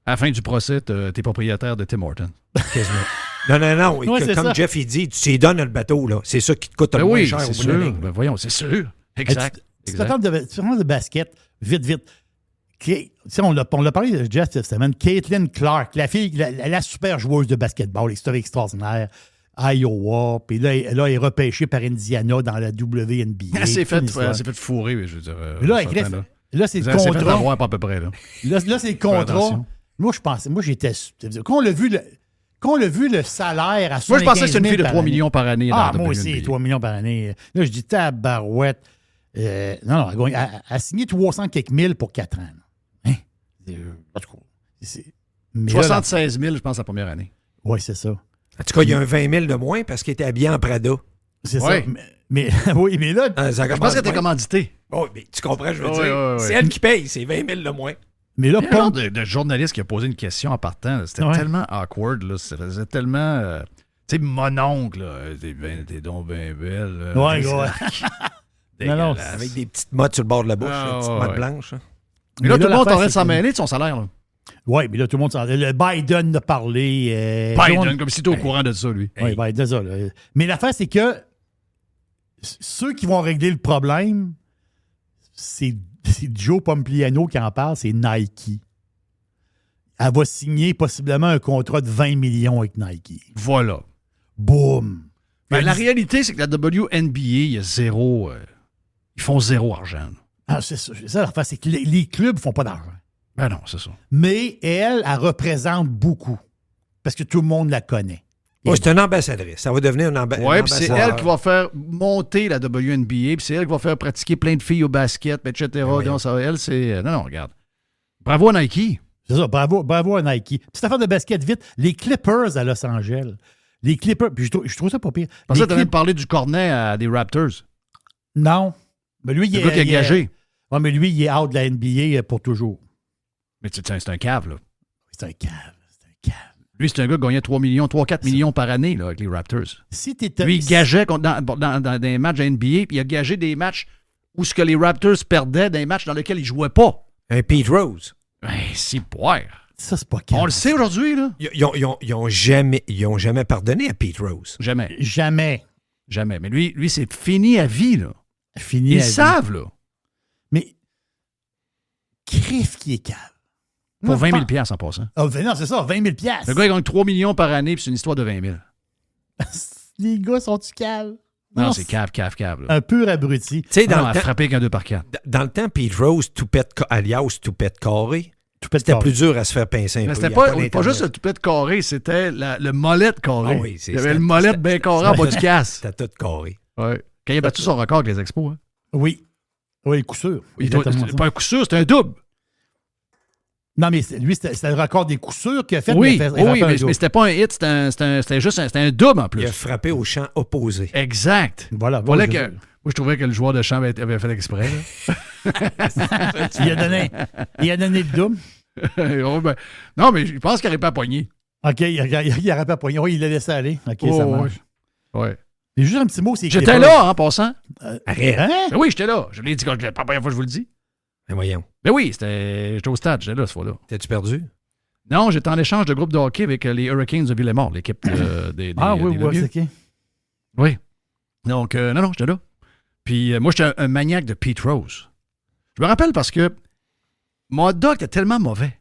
À la fin du procès, t'es propriétaire de Tim Hortons. Quasiment. Non. Ouais, c'est comme ça. Jeff, il dit, tu lui donnes le bateau, là. C'est ça qui te coûte le moins cher c'est au bout de la sûr. ligne. Ben voyons, c'est sûr. Exact. Tu parles de basket, vite. On l'a parlé de Jeff cette semaine. Caitlin Clark, la fille, la super joueuse de basketball, historique extraordinaire, Iowa. Puis là, elle est repêchée par Indiana dans la WNBA. Elle s'est fait fait fourrer, je veux dire. Là, c'est le Elle s'est fait contrat. avoir pas à peu près, là. Là, c'est le contrat. attention. Moi, j'étais. Quand on l'a vu, le salaire à 75 000 Moi, je pensais que c'était une fille de par 3 année. millions par année. Ah, dans moi la aussi, WNBA. 3 millions par année. Là, je dis tabarouette. Non, elle a signé 300 quelques mille pour 4 ans. Hein? En tout cas, mais 76 000, je pense, la première année. Oui, c'est ça. En tout cas, il y a un 20 000 de moins parce qu'il était habillé en Prada. C'est Ouais. ça. Mais oui, mais là, Ça Je pense commence qu'elle était moins. commanditée. Oh, mais tu comprends, je veux Ouais, dire. ouais. C'est elle qui paye, c'est 20 000 de moins. mais là, Il y a un genre de journaliste qui a posé une question en partant. Là. C'était Ouais. tellement awkward. Là. Ça faisait tellement... tu sais, mon oncle, là, t'es donc bien belle. là. Ouais, ouais. Dégueulasse. Non, Avec des petites mottes sur le bord de la bouche, Ah, des petites ouais. mottes blanches. hein. Mais là, tout le monde l'affaire, aurait de s'en c'est que- mêler de son salaire. Là. Oui, mais là, tout le monde s'en... Le Biden a parlé. Biden, comme si t'étais au courant de ça, lui. Oui, Biden, ça. Là. Mais l'affaire, c'est que ceux qui vont régler le problème, c'est Joe Pompliano qui en parle, c'est Nike. Elle va signer possiblement un contrat de 20 millions avec Nike. Voilà. Boum! Mais la réalité, c'est que la WNBA, il y a zéro... ils font zéro argent. là. Ah, c'est ça l'affaire, c'est que les clubs ne font pas d'argent. Ben non, c'est ça. Mais elle représente beaucoup. Parce que tout le monde la connaît. Ouais, c'est une ambassadrice. Ça va devenir une Oui, ambassadrice. puis c'est elle qui va faire monter la WNBA, puis c'est elle qui va faire pratiquer plein de filles au basket, etc. Donc, ça, elle, c'est... Non, regarde. Bravo à Nike. C'est ça, bravo à Nike. Petite affaire de basket vite, les Clippers à Los Angeles. Les Clippers, puis je trouve ça pas pire. Je pensais Les que tu même parlé du cornet à des Raptors. Non. Mais lui, Le gars qui a gagé. Ouais, mais lui, il est out de la NBA pour toujours. Mais c'est un cave, là. C'est un cave. Lui, c'est un gars qui gagnait 3-4 millions par année là, avec les Raptors. Si t'étais... Lui, il gageait dans des matchs NBA, puis il a gagé des matchs où ce que les Raptors perdaient, des matchs dans lesquels ils ne jouaient pas. Un Pete Rose. C'est poire. Ça, c'est pas cave. On le sait aujourd'hui, là. Ils ont jamais pardonné à Pete Rose. Jamais. Jamais. Mais lui c'est fini à vie, là. Fini Ils à vie. savent, là. Mais, crif qui est cave. Pour 20 000 $ en passant. Ah, non, c'est ça, 20 000 Le gars, il gagne 3 millions par année, puis c'est une histoire de 20 000. Les gars sont-tu caves? Non, c'est cave. Là. Un pur abruti. Tu sais, Non, dans, à le temps, frapper avec un 2x4. dans le temps, Pete Rose, alias Toupette Carré, c'était plus dur à se faire pincer un Mais peu. c'était Il y a pas d'Internet. juste le toupette carré, c'était le molette carré. Ah oui, il y avait le molette bien carré en bas du casse. C'était tout carré. Ouais. Quand il a battu son record avec les expos. Hein. Oui. Oui, coup sûr. C'était pas un coup sûr, c'était un double. Non, mais lui, c'était le record des coups sûrs qu'il a fait. Oui, il a fait un mais double. c'était pas un hit, c'était un double en plus. Il a frappé au champ opposé. Exact. Voilà. Moi, je trouvais que le joueur de champ avait fait exprès. il a donné le double. Oh, ben, non, mais je pense qu'il n'aurait pas pogné. OK, il n'aurait pas poigné. Oui, il l'a laissé aller. OK, ça marche. Ouais. Mais juste un petit mot, c'est J'étais là, en passant. Arrête. Hein? Ben oui, j'étais là. Je l'ai dit quand pas la première fois que je vous le dis. Mais voyons. Ben oui, j'étais au stade, j'étais là cette fois-là. T'as-tu perdu? Non, j'étais en échange de groupe de hockey avec les Hurricanes de Villemort, l'équipe des Oui, Lemieux. c'est OK. Oui. Donc, non, j'étais là. Puis moi, j'étais un maniaque de Pete Rose. Je me rappelle parce que mon hot dog était tellement mauvais.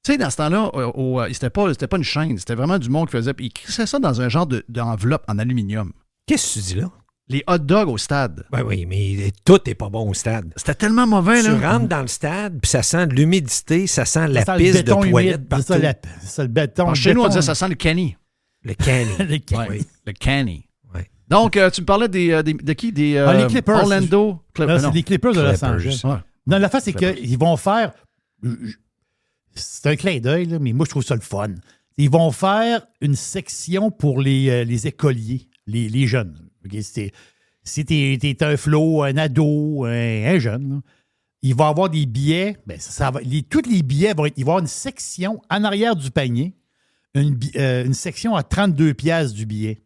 Tu sais, dans ce temps-là, c'était pas une chaîne, c'était vraiment du monde qui faisait. Puis il crissait ça dans un genre d'enveloppe en aluminium. Qu'est-ce que tu dis là? Les hot dogs au stade. Ben oui, mais tout n'est pas bon au stade. C'était tellement mauvais, Tu là. rentres dans le stade, puis ça sent de l'humidité, ça sent la Ça sent le piste de béton toilette humide. partout. C'est ça, le béton. Alors, chez nous, on béton. disait ça sent le canny. Le canny. Le canny. Oui. Le canny. Ouais. Donc, tu me parlais de qui? Les Clippers. Orlando Non, c'est des Clippers de Los Clippers. Angeles. Ouais. Non, la face, c'est qu'ils vont faire... C'est un clin d'œil, là, mais moi, je trouve ça le fun. Ils vont faire une section pour les écoliers, les jeunes. OK? Si t'es un flow, un ado, un jeune, là, il va avoir des billets. Ben, tous les billets vont être. Il va y avoir une section en arrière du panier, une section à 32 piastres du billet.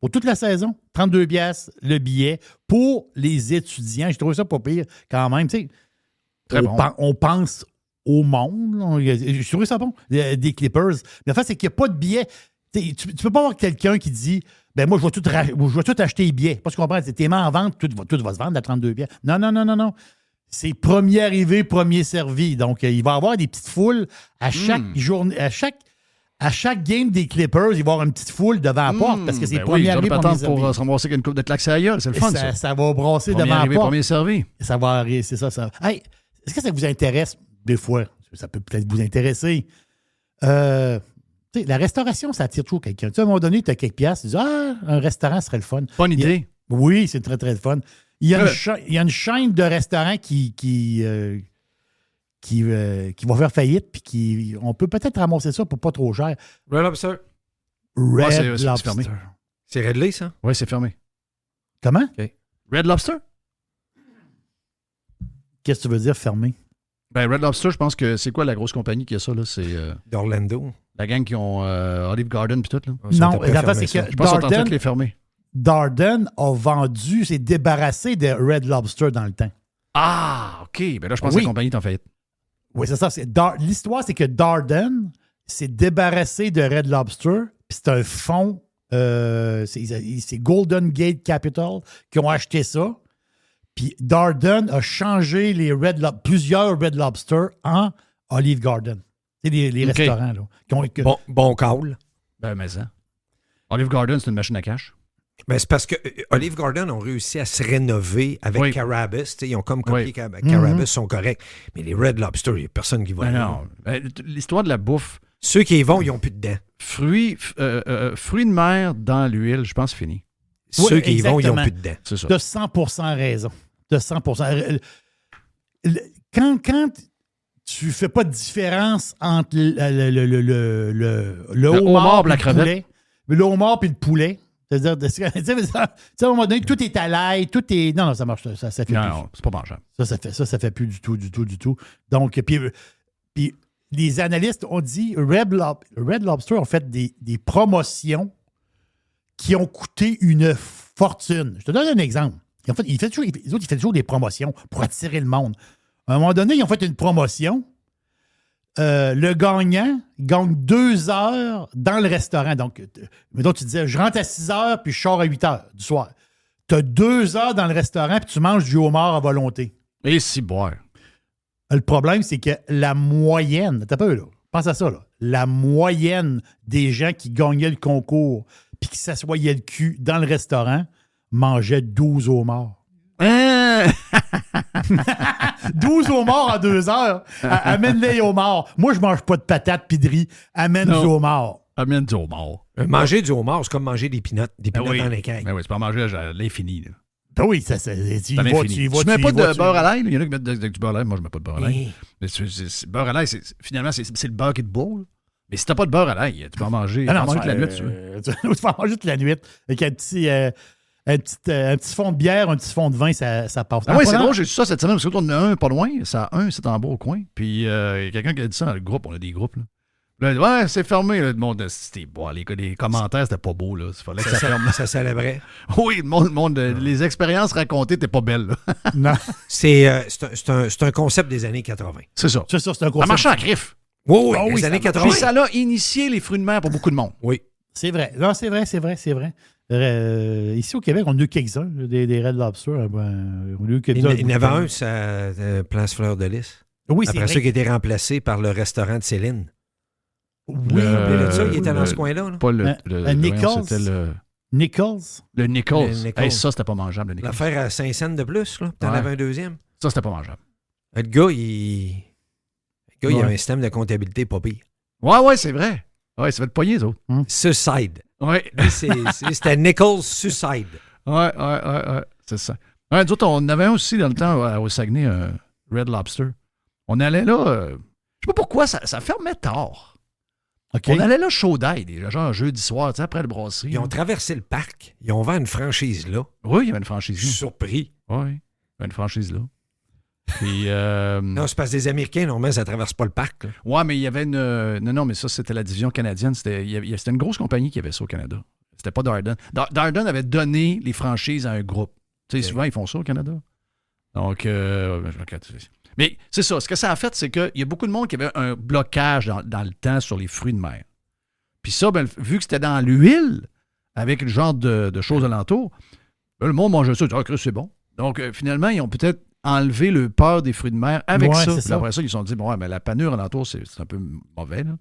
Pour toute la saison, 32 piastres le billet pour les étudiants. J'ai trouvé ça pas pire quand même. Tu sais, Très bon. On pense au monde. J'ai trouvé ça bon, des Clippers. Mais en fait, c'est qu'il n'y a pas de billets. Tu peux pas avoir quelqu'un qui dit ben moi, je vais tout acheter les billets. Parce qu'on comprend, t'es mis en vente, tout va se vendre à 32 billets. Non. C'est premier arrivé, premier servi. Donc, il va y avoir des petites foules à chaque journée, à chaque game des Clippers, il va y avoir une petite foule devant la porte parce que c'est premier arrivé, premier servi. Pour se ramasser avec une coupe de claques à la gueule. C'est le fun, ça. Ça va brasser Premier devant la arrivé, porte. premier servi. Ça va arriver, c'est ça. Hey, est-ce que ça vous intéresse des fois? Ça peut peut-être vous intéresser. La restauration, ça attire toujours quelqu'un. Tu sais, à un moment donné, tu as quelques piastres, tu dis un restaurant serait le fun. Bonne idée. Oui, c'est très, très fun. Il y a une chaîne de restaurants qui va faire faillite, puis on peut peut-être ramasser ça pour pas trop cher. Red Lobster. Red c'est Lobster. fermé. C'est Redley, ça? Oui, c'est fermé. Comment? OK. Red Lobster? Qu'est-ce que tu veux dire, fermé? Ben, Red Lobster, je pense que c'est quoi la grosse compagnie qui a ça, là? C'est D'Orlando. la gang qui ont Olive Garden puis tout, là. Non, la face, c'est que Je pense qu'on est les fermer. Darden a vendu, s'est débarrassé de Red Lobster dans le temps. Ah, OK. Ben là, je pense que la compagnie est en faillite. Oui, c'est ça. L'histoire, c'est que Darden s'est débarrassé de Red Lobster, puis c'est un fonds, c'est Golden Gate Capital qui ont acheté ça. Puis Darden a changé plusieurs Red Lobster en Olive Garden. C'est les restaurants, là. Bon call. Ben, mais ça. Olive Garden, c'est une machine à cash. Ben, c'est parce que Olive Garden ont réussi à se rénover avec Carrabba's. Ils ont comme copié Carrabba's, sont corrects. Mais les Red Lobster, il n'y a personne qui va Ben là. non. Ben, l'histoire de la bouffe. Ceux qui y vont, ils n'ont plus de dents. Fruits de mer dans l'huile, je pense, fini. Ceux qui y vont, ils n'ont plus de dents. C'est ça. Tu as 100% raison. Tu as 100%. Quand tu fais pas de différence entre le homard et la le crevette. poulet, le homard et le poulet, c'est-à-dire, tu sais, à un moment donné, tout est à l'ail, tout est... Non, ça marche, ça fait plus. Non, c'est pas mangeable. Ça fait plus du tout. Donc, puis les analystes ont dit, Red Lobster ont fait des promotions qui ont coûté une fortune. Je te donne un exemple. Les autres, ils font toujours des promotions pour attirer le monde. À un moment donné, ils ont fait une promotion. Le gagnant gagne 2 heures dans le restaurant. Donc, mettons, tu disais, je rentre à 6 heures puis je sors à 8 heures du soir. Tu as 2 heures dans le restaurant puis tu manges du homard à volonté. Et si boire. Le problème, c'est que la moyenne, t'as pas là, pense à ça, là, la moyenne des gens qui gagnaient le concours puis qui s'assoyaient le cul dans le restaurant mangeaient 12 homards. 12 homards en 2 heures. Amène-les homards. Moi, je mange pas de patates pis de riz. Amène du homard. Amène du homard. Manger du homard, c'est comme manger des pinottes dans les cailles. Ben oui, c'est pas manger à l'infini. Là. Ben oui, tu mets pas de beurre à l'ail. Il y en a qui mettent du beurre à l'ail. Moi, je mets pas de beurre à l'ail. Mais beurre à l'ail, finalement, c'est le beurre qui te boule. Mais si t'as pas de beurre à l'ail, tu peux en manger toute la nuit. Tu peux en manger toute la nuit. Avec un petit fond de bière, un petit fond de vin, ça passe. Ah oui, c'est drôle, j'ai su ça cette semaine, parce qu'on en a un pas loin, ça a un, c'est en bas au coin. Puis il y a quelqu'un qui a dit ça dans le groupe, on a des groupes. Là, ouais, c'est fermé. Là, le monde, les commentaires, c'était pas beau. Là. Il fallait que ça ferme. Ça célébrait. Oui, le monde les expériences racontées, t'es pas belle. Non. C'est un concept des années 80. C'est ça. C'est un concept. Ça marchait en griffe. Oui, les années 80. Puis ça a initié les fruits de mer pour beaucoup de monde. Oui. C'est vrai. Non, c'est vrai. Ici au Québec, on a eu quelques-uns, des Red Lobster. Il y en avait un, ça, Place Fleur de Lys. Oui, c'est après ça, qui a été remplacé par le restaurant de Céline. Oui. Il était dans ce coin-là. Pas le Nichols. C'était le... Nichols. Le Nichols. Hey, ça, c'était pas mangeable, le Nichols. L'affaire à 5 cents de plus, là. T'en avais un deuxième. Ça, c'était pas mangeable. Le gars, il avait un système de comptabilité pas pire. Ouais, c'est vrai. Ouais, ça fait le poignet, les autres. Suicide. Ouais. C'était Nichols Suicide. Ouais. C'est ça. Ouais, nous autres, on avait un aussi dans le temps au Saguenay, un Red Lobster. On allait là, je sais pas pourquoi, ça fermait tard. OK. On allait là chaud d'ail, genre jeudi soir, tu sais, après la brasserie. Ils ont traversé le parc. Ils ont ouvert une franchise là. Oui, il y avait une franchise Je suis là. surpris. Oui, il y avait une franchise là. Puis, Non, c'est parce que les Américains, normalement, ça ne traverse pas le parc. là. ouais, mais il y avait une. Non, mais ça, c'était la division canadienne. C'était une grosse compagnie qui avait ça au Canada. C'était pas Darden. Darden avait donné les franchises à un groupe. Tu sais, souvent, ils font ça au Canada. Donc, mais c'est ça. Ce que ça a fait, c'est qu'il y a beaucoup de monde qui avait un blocage dans le temps sur les fruits de mer. Puis ça, ben, vu que c'était dans l'huile, avec le genre de choses alentour, ben, le monde mangeait ça. Ah, Chris, c'est bon. Donc, finalement, ils ont peut-être enlevé le peur des fruits de mer avec Ouais, ça. c'est Puis ça. après ça, ils se sont dit, bon, ouais, mais la panure alentour, c'est un peu mauvais. Là.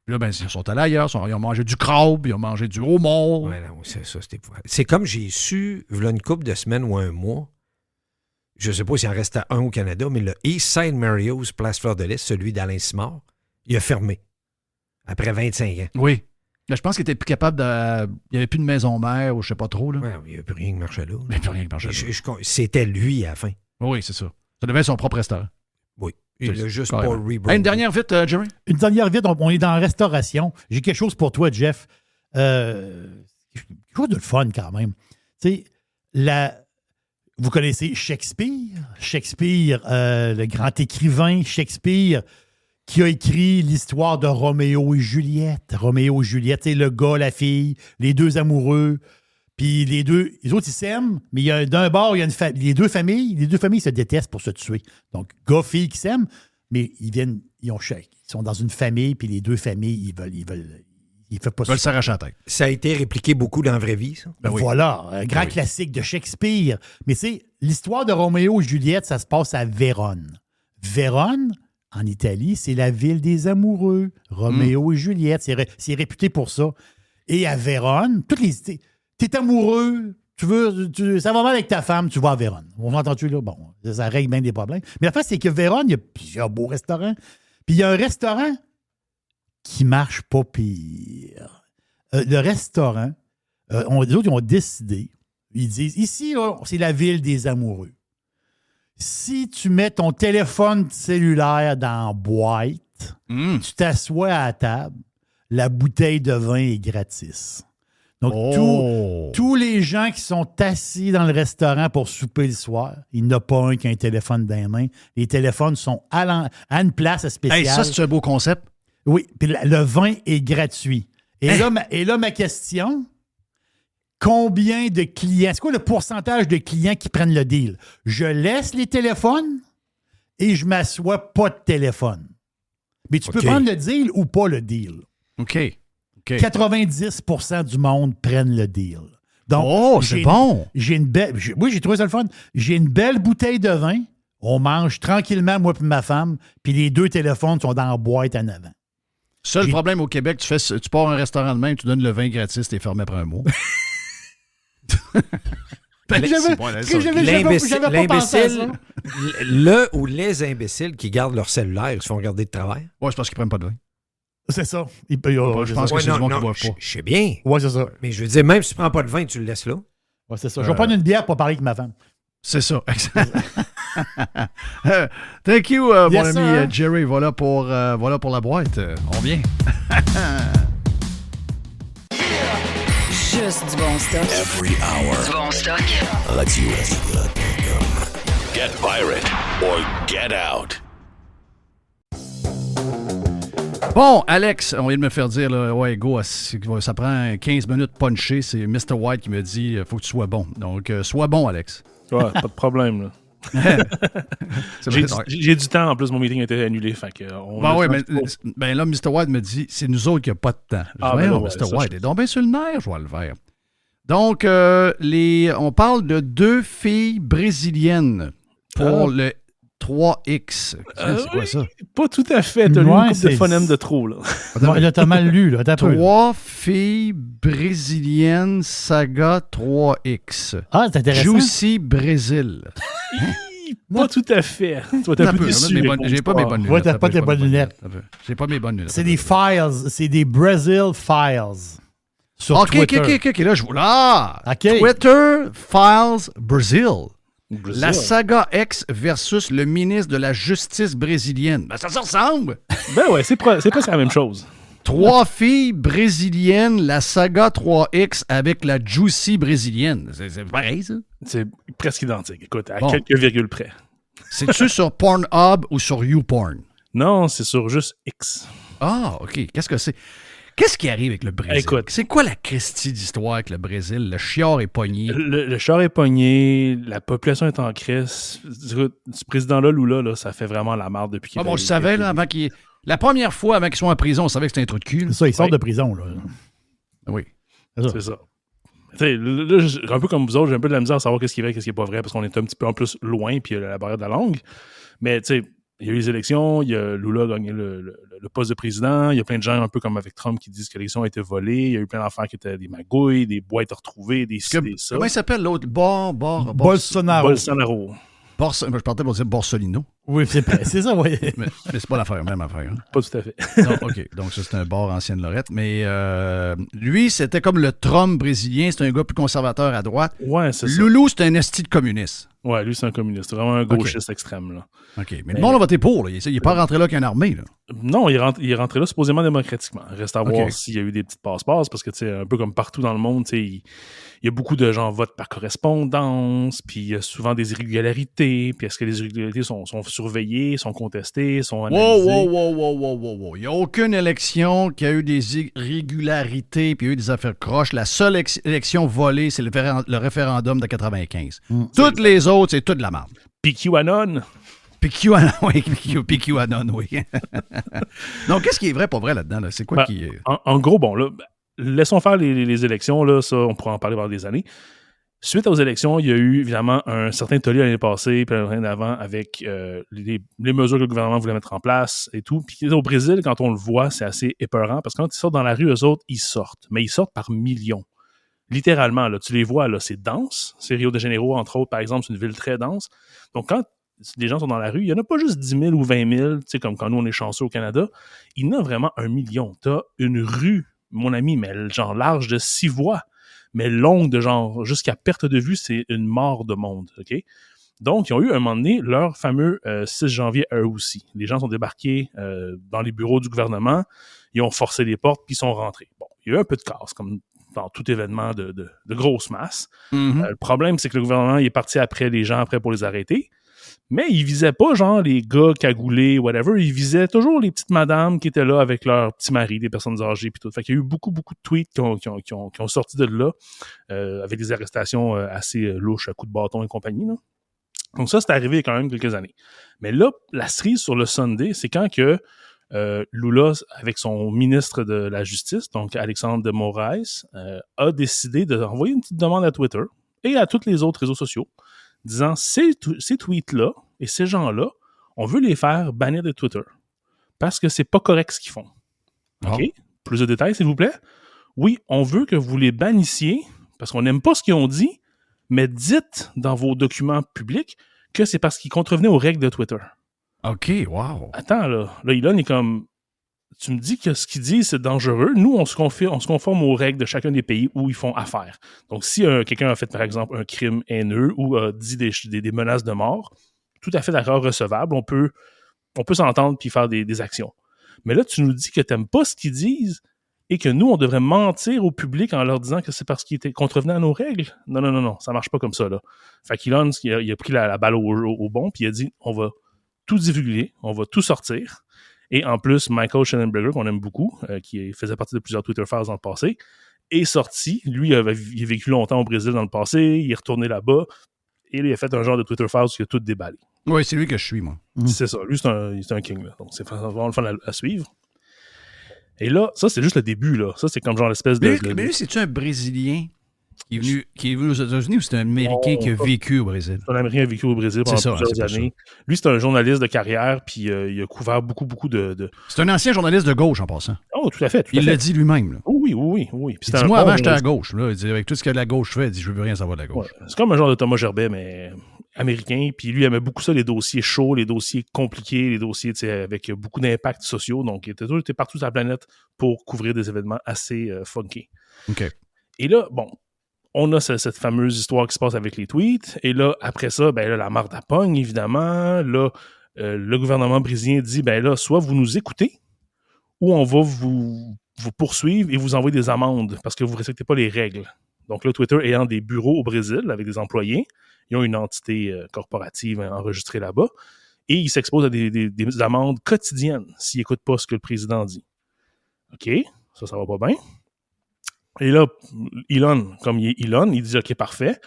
Puis là, ben, ils sont allés ailleurs. Ils ont mangé du crabe, ils ont mangé du homard. Ouais, non, c'est ça, c'était épouvantable. C'est comme j'ai su, il y a une couple de semaines ou un mois, je ne sais pas s'il en reste à un au Canada, mais le Eastside Mario's Place Fleur de Lys, celui d'Alain Simard, il a fermé après 25 ans. Oui. Là, je pense qu'il était plus capable de. Il n'y avait plus de maison mère ou je sais pas trop. Là. Ouais, il n'y a plus rien qui marchait là. Il n'y avait plus rien qui marchait là. C'était lui à la fin. Oui, c'est ça. Ça devait être son propre restaurant. Oui. Il a juste carrément. pas rebrandé. Hey, une dernière vite, Jerry. Une dernière vite, on est dans la restauration. J'ai quelque chose pour toi, Jeff. Quelque chose de le fun quand même. Tu sais, vous connaissez Shakespeare? Shakespeare, le grand écrivain Shakespeare, qui a écrit l'histoire de Roméo et Juliette. Roméo et Juliette, c'est le gars, la fille, les deux amoureux. Puis les autres, ils s'aiment, mais d'un bord, il y a les deux familles se détestent pour se tuer. Donc, gars, fille qui s'aiment, mais ils sont dans une famille, puis les deux familles, ils veulent s'arracher la tête. Ça a été répliqué beaucoup dans la vraie vie, ça. Ben oui. Voilà, un grand classique de Shakespeare. Mais tu sais, l'histoire de Roméo et Juliette, ça se passe à Vérone. Vérone, en Italie, c'est la ville des amoureux. Roméo et Juliette, c'est réputé pour ça. Et à Vérone, t'es amoureux, ça va mal avec ta femme, tu vas à Vérone. On entend-tu là? Bon, ça règle bien des problèmes. Mais la fin, c'est que Vérone, il y a plusieurs beaux restaurants. Puis il y a un restaurant qui marche pas pire. Le restaurant, les autres, ils ont décidé, ils disent, ici, là, c'est la ville des amoureux. Si tu mets ton téléphone cellulaire dans la boîte, tu t'assois à la table, la bouteille de vin est gratis. Donc, tous les gens qui sont assis dans le restaurant pour souper le soir, il n'y en a pas un qui a un téléphone dans les mains. Les téléphones sont à une place spéciale. Hey, ça, c'est un beau concept. Oui, puis le vin est gratuit. Et là, ma question, combien de clients, c'est quoi le pourcentage de clients qui prennent le deal? Je laisse les téléphones et je m'assois pas de téléphone. Mais tu peux prendre le deal ou pas le deal. OK. 90% du monde prennent le deal. Donc, c'est bon. J'ai trouvé ça le fun. J'ai une belle bouteille de vin. On mange tranquillement, moi et ma femme, puis les deux téléphones sont dans la boîte en avant. Seul problème au Québec, tu pars à un restaurant de même, tu donnes le vin gratis, t'es fermé après un mois. L'imbécile, le ou les imbéciles qui gardent leur cellulaire, ils se font garder de travail. Oui, c'est parce qu'ils prennent pas de vin. C'est ça. Je pense que c'est du monde qui ne boivent pas. Je sais bien. Oui, c'est ça. Mais je veux dire, même si tu prends pas de vin, tu le laisses là. Oui, c'est ça. Je vais prendre une bière pour parler avec ma femme. C'est ça. Thank you, mon ami Jerry. Voilà pour la boîte. On vient. Juste du bon stock. Every hour. Du bon stock. RadioRadio.com. Get pirate or get out. Bon, Alex, on vient de me faire dire, là, ouais, go, ça prend 15 minutes puncher. C'est Mr. White qui me dit, faut que tu sois bon. Donc, sois bon, Alex. Ouais, pas de problème, là. J'ai du temps, en plus, mon meeting a été annulé. Fait que là, Mr. White me dit, c'est nous autres qui n'avons pas de temps. Mr. White est donc bien sur le nerf, je vois le faire. Donc, on parle de deux filles brésiliennes pour le 3X. C'est quoi ça? Pas tout à fait. T'as lu une couple de phonèmes de trop, là. Là, t'as mal lu, là. Trois filles brésiliennes saga 3X. Ah, c'est intéressant. Juicy Brésil. Pas tout à fait. Tu vas j'ai pas mes bonnes lunettes. Ouais, t'as pas tes bonnes lunettes. J'ai pas mes bonnes lunettes. C'est des files. C'est des Brazil Files. Sur Twitter. OK. Là, je vois. Là! Okay. Twitter Files Brazil. La saga X versus le ministre de la Justice brésilienne. Ben, ça se ressemble! Ben ouais, c'est presque la même chose. 3 filles brésiliennes, la saga 3X avec la Juicy brésilienne. C'est pareil, ça? C'est presque identique. Écoute, à Bon. quelques virgules près. C'est-tu sur Pornhub ou sur YouPorn? Non, c'est sur juste X. Ah, OK. Qu'est-ce que c'est? Qu'est-ce qui arrive avec le Brésil? Écoute. C'est quoi la Christie d'histoire avec le Brésil? Le chiard est pogné. Le char est pogné, la population est en crise. Ce président-là, Lula, là, ça fait vraiment la marde depuis qu'il Ah est bon, on le arrivé. savait, là, avant qu'il... La première fois, avant qu'il soit en prison, on savait que c'était un trou de cul. là. C'est ça, ils sortent de prison, là. Oui. C'est ça. Tu sais, là, un peu comme vous autres, j'ai un peu de la misère à savoir qu'est-ce qui est vrai, qu'est-ce qui n'est pas vrai, parce qu'on est un petit peu en plus loin, puis il y a la barrière de la langue. Mais tu sais, il y a eu les élections, il y a Lula a gagné le poste de président, il y a plein de gens, un peu comme avec Trump, qui disent que l'élection a été volée, il y a eu plein d'affaires qui étaient des magouilles, des boîtes retrouvées, des ci, des ça. Comment il s'appelle l'autre? Bolsonaro. Bolsonaro. Je partais pour dire Borsolino. Oui, c'est ça, oui. Mais c'est pas l'affaire, même affaire. Hein? Pas tout à fait. Non, OK. Donc, ça, c'est un bar ancienne Lorette. Mais lui, c'était comme le Trump brésilien. C'est un gars plus conservateur à droite. Ouais, c'est ça. Loulou, c'est un esti de communiste. Ouais, lui, c'est un communiste. C'est vraiment un gauchiste extrême, là. OK. Mais le monde a voté pour. Là. Il n'est pas rentré là qu'une armée. Là. Non, il est rentré là supposément démocratiquement. Reste à voir OK. s'il y a eu des petites passe-passe, parce que, tu sais, un peu comme partout dans le monde, tu sais, il y a beaucoup de gens votent par correspondance, puis il y a souvent des irrégularités, puis est-ce que les irrégularités sont surveillées, sont contestées, sont analysées? Wow. Il n'y a aucune élection qui a eu des irrégularités puis il y a eu des affaires croches. La seule élection volée, c'est le référendum de 95. Toutes les autres, c'est toute de la merde. Puis QAnon. Puis QAnon, oui. Donc, qu'est-ce qui est vrai, pas vrai là-dedans? Là? C'est quoi qui est... En gros, bon, là, laissons faire les élections, là, ça, on pourra en parler pendant des années. Suite aux élections, il y a eu évidemment un certain tollé l'année passée, puis l'année d'avant, avec les mesures que le gouvernement voulait mettre en place et tout. Puis au Brésil, quand on le voit, c'est assez épeurant, parce que quand ils sortent dans la rue, eux autres, ils sortent. Mais ils sortent par millions. Littéralement, là, tu les vois, là, c'est dense. C'est Rio de Janeiro, entre autres, par exemple, c'est une ville très dense. Donc, quand les gens sont dans la rue, il n'y en a pas juste 10 000 ou 20 000, tu sais, comme quand nous, on est chanceux au Canada. Il y en a vraiment 1 million. Tu as une rue, mon ami, mais genre large de 6 voies, mais longue de genre jusqu'à perte de vue, c'est une mort de monde, OK? Donc, ils ont eu un moment donné leur fameux 6 janvier eux aussi. Les gens sont débarqués dans les bureaux du gouvernement, ils ont forcé les portes, puis ils sont rentrés. Bon, il y a eu un peu de casse, comme dans tout événement de grosse masse. Le problème, c'est que le gouvernement il est parti après les gens, après pour les arrêter. Mais il visait pas, genre, les gars cagoulés, whatever. Il visait toujours les petites madames qui étaient là avec leurs petits maris, des personnes âgées, puis tout. Fait qu'il y a eu beaucoup de tweets qui ont sorti de là, avec des arrestations assez louches à coups de bâton et compagnie, là. Donc ça, c'est arrivé quand même quelques années. Mais là, la cerise sur le Sunday, c'est quand que Lula, avec son ministre de la Justice, donc Alexandre de Moraes, a décidé d'envoyer une petite demande à Twitter et à tous les autres réseaux sociaux, disant ces tweets-là et ces gens-là, on veut les faire bannir de Twitter parce que c'est pas correct ce qu'ils font. OK? Plus de détails, s'il vous plaît. Oui, on veut que vous les bannissiez parce qu'on n'aime pas ce qu'ils ont dit, mais dites dans vos documents publics que c'est parce qu'ils contrevenaient aux règles de Twitter. OK, wow. Attends, là, Elon est comme... Tu me dis que ce qu'ils disent, c'est dangereux. Nous, on se conforme aux règles de chacun des pays où ils font affaire. Donc, si quelqu'un a fait, par exemple, un crime haineux ou a dit des menaces de mort, tout à fait d'accord, recevable, on peut s'entendre puis faire des actions. Mais là, tu nous dis que tu n'aimes pas ce qu'ils disent et que nous, on devrait mentir au public en leur disant que c'est parce qu'ils étaient contrevenants à nos règles. Non, ça marche pas comme ça, là. Fait qu'Elon, il a pris la balle au bon puis il a dit, on va tout divulguer, on va tout sortir. Et en plus, Michael Shellenberger, qu'on aime beaucoup, qui faisait partie de plusieurs Twitter Files dans le passé, est sorti. Lui, il a vécu longtemps au Brésil dans le passé, il est retourné là-bas, et il a fait un genre de Twitter Files qui a tout déballé. Oui, c'est lui que je suis, moi. C'est ça. Lui, c'est un king, là. Donc, c'est vraiment le fun à suivre. Et là, ça, c'est juste le début, là. Ça, c'est comme genre l'espèce de... Mais lui, c'est-tu un Brésilien qui est venu aux États-Unis ou c'est un Américain qui a vécu au Brésil? C'est un Américain qui a vécu au Brésil pendant plusieurs années. Lui, c'est un journaliste de carrière, puis il a couvert beaucoup de... C'est un ancien journaliste de gauche, en passant. Oh, tout à fait. Il l'a dit lui-même. Là. Oui. Puis dis-moi, avant, j'étais à gauche. Là. Il dit, avec tout ce que la gauche fait, il dit, je veux rien savoir de la gauche. Ouais. C'est comme un genre de Thomas Gerbet, mais américain. Puis lui, il aimait beaucoup ça, les dossiers chauds, les dossiers compliqués, les dossiers avec beaucoup d'impacts sociaux. Donc, il était partout sur la planète pour couvrir des événements assez funky. OK. Et là, bon, on a cette fameuse histoire qui se passe avec les tweets. Et là, après ça, ben là, la marde à pogne, évidemment. Là, le gouvernement brésilien dit, ben là, soit vous nous écoutez, où on va vous poursuivre et vous envoyer des amendes parce que vous ne respectez pas les règles. Donc là, Twitter ayant des bureaux au Brésil avec des employés, ils ont une entité corporative enregistrée là-bas et ils s'exposent à des amendes quotidiennes s'ils n'écoutent pas ce que le président dit. OK, ça va pas bien. Et là, Elon, comme il est Elon, il dit « OK, parfait.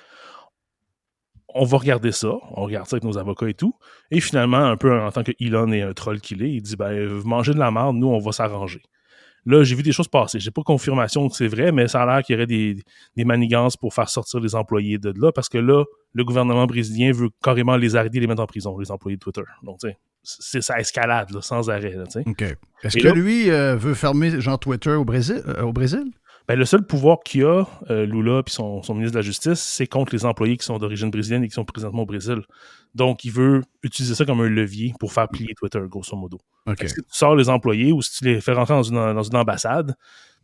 On va regarder ça. On regarde ça avec nos avocats et tout. » Et finalement, un peu en tant que Elon est un troll qu'il est, il dit « vous mangez de la merde, nous, on va s'arranger. » Là, j'ai vu des choses passer. J'ai pas confirmation que c'est vrai, mais ça a l'air qu'il y aurait des manigances pour faire sortir les employés de là, parce que là, le gouvernement brésilien veut carrément les arrêter et les mettre en prison, les employés de Twitter. Donc, tu sais, ça escalade là, sans arrêt. Là, OK. Est-ce que lui veut fermer Jean Twitter au Brésil? Le seul pouvoir qu'il a, Lula et son ministre de la Justice, c'est contre les employés qui sont d'origine brésilienne et qui sont présentement au Brésil. Donc, il veut utiliser ça comme un levier pour faire plier Twitter, grosso modo. Okay. Si tu sors les employés ou si tu les fais rentrer dans une ambassade,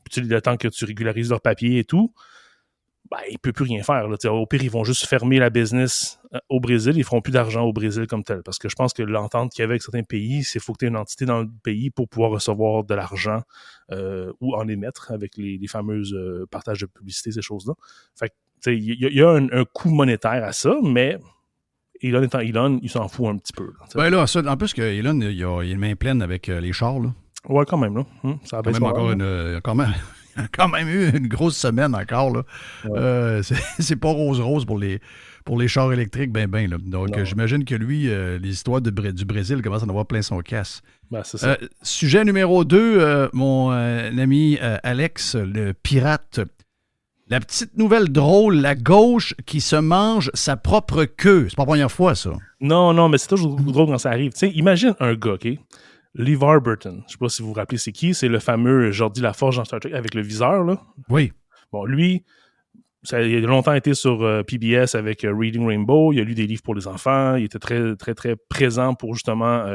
puis le temps que tu régularises leurs papiers et tout, il ne peut plus rien faire. Là. Au pire, ils vont juste fermer la business au Brésil. Ils ne feront plus d'argent au Brésil comme tel. Parce que je pense que l'entente qu'il y avait avec certains pays, c'est qu'il faut que tu aies une entité dans le pays pour pouvoir recevoir de l'argent ou en émettre avec les fameuses partages de publicité, ces choses-là. Fait que, il y a un coût monétaire à ça, mais Elon étant Elon, il s'en fout un petit peu. Là, ça, en plus que Elon, il a une main pleine avec les chars. Là. Ouais, quand même. Là. Ça a quand même eu une grosse semaine encore. Là. Ouais. C'est pas rose-rose pour les chars électriques, ben. Là. Donc, j'imagine que lui, les histoires du Brésil commencent à en avoir plein son casse. C'est ça. Sujet numéro 2, mon ami Alex, le pirate. La petite nouvelle drôle, la gauche qui se mange sa propre queue. C'est pas la première fois, ça. Non, mais c'est toujours drôle quand ça arrive. T'sais, imagine un gars, OK? LeVar Burton. Je sais pas si vous vous rappelez c'est qui. C'est le fameux Geordi Laforge dans Star Trek avec le viseur, là. Oui. Bon, lui, il a longtemps été sur PBS avec Reading Rainbow. Il a lu des livres pour les enfants. Il était très, très, très présent pour justement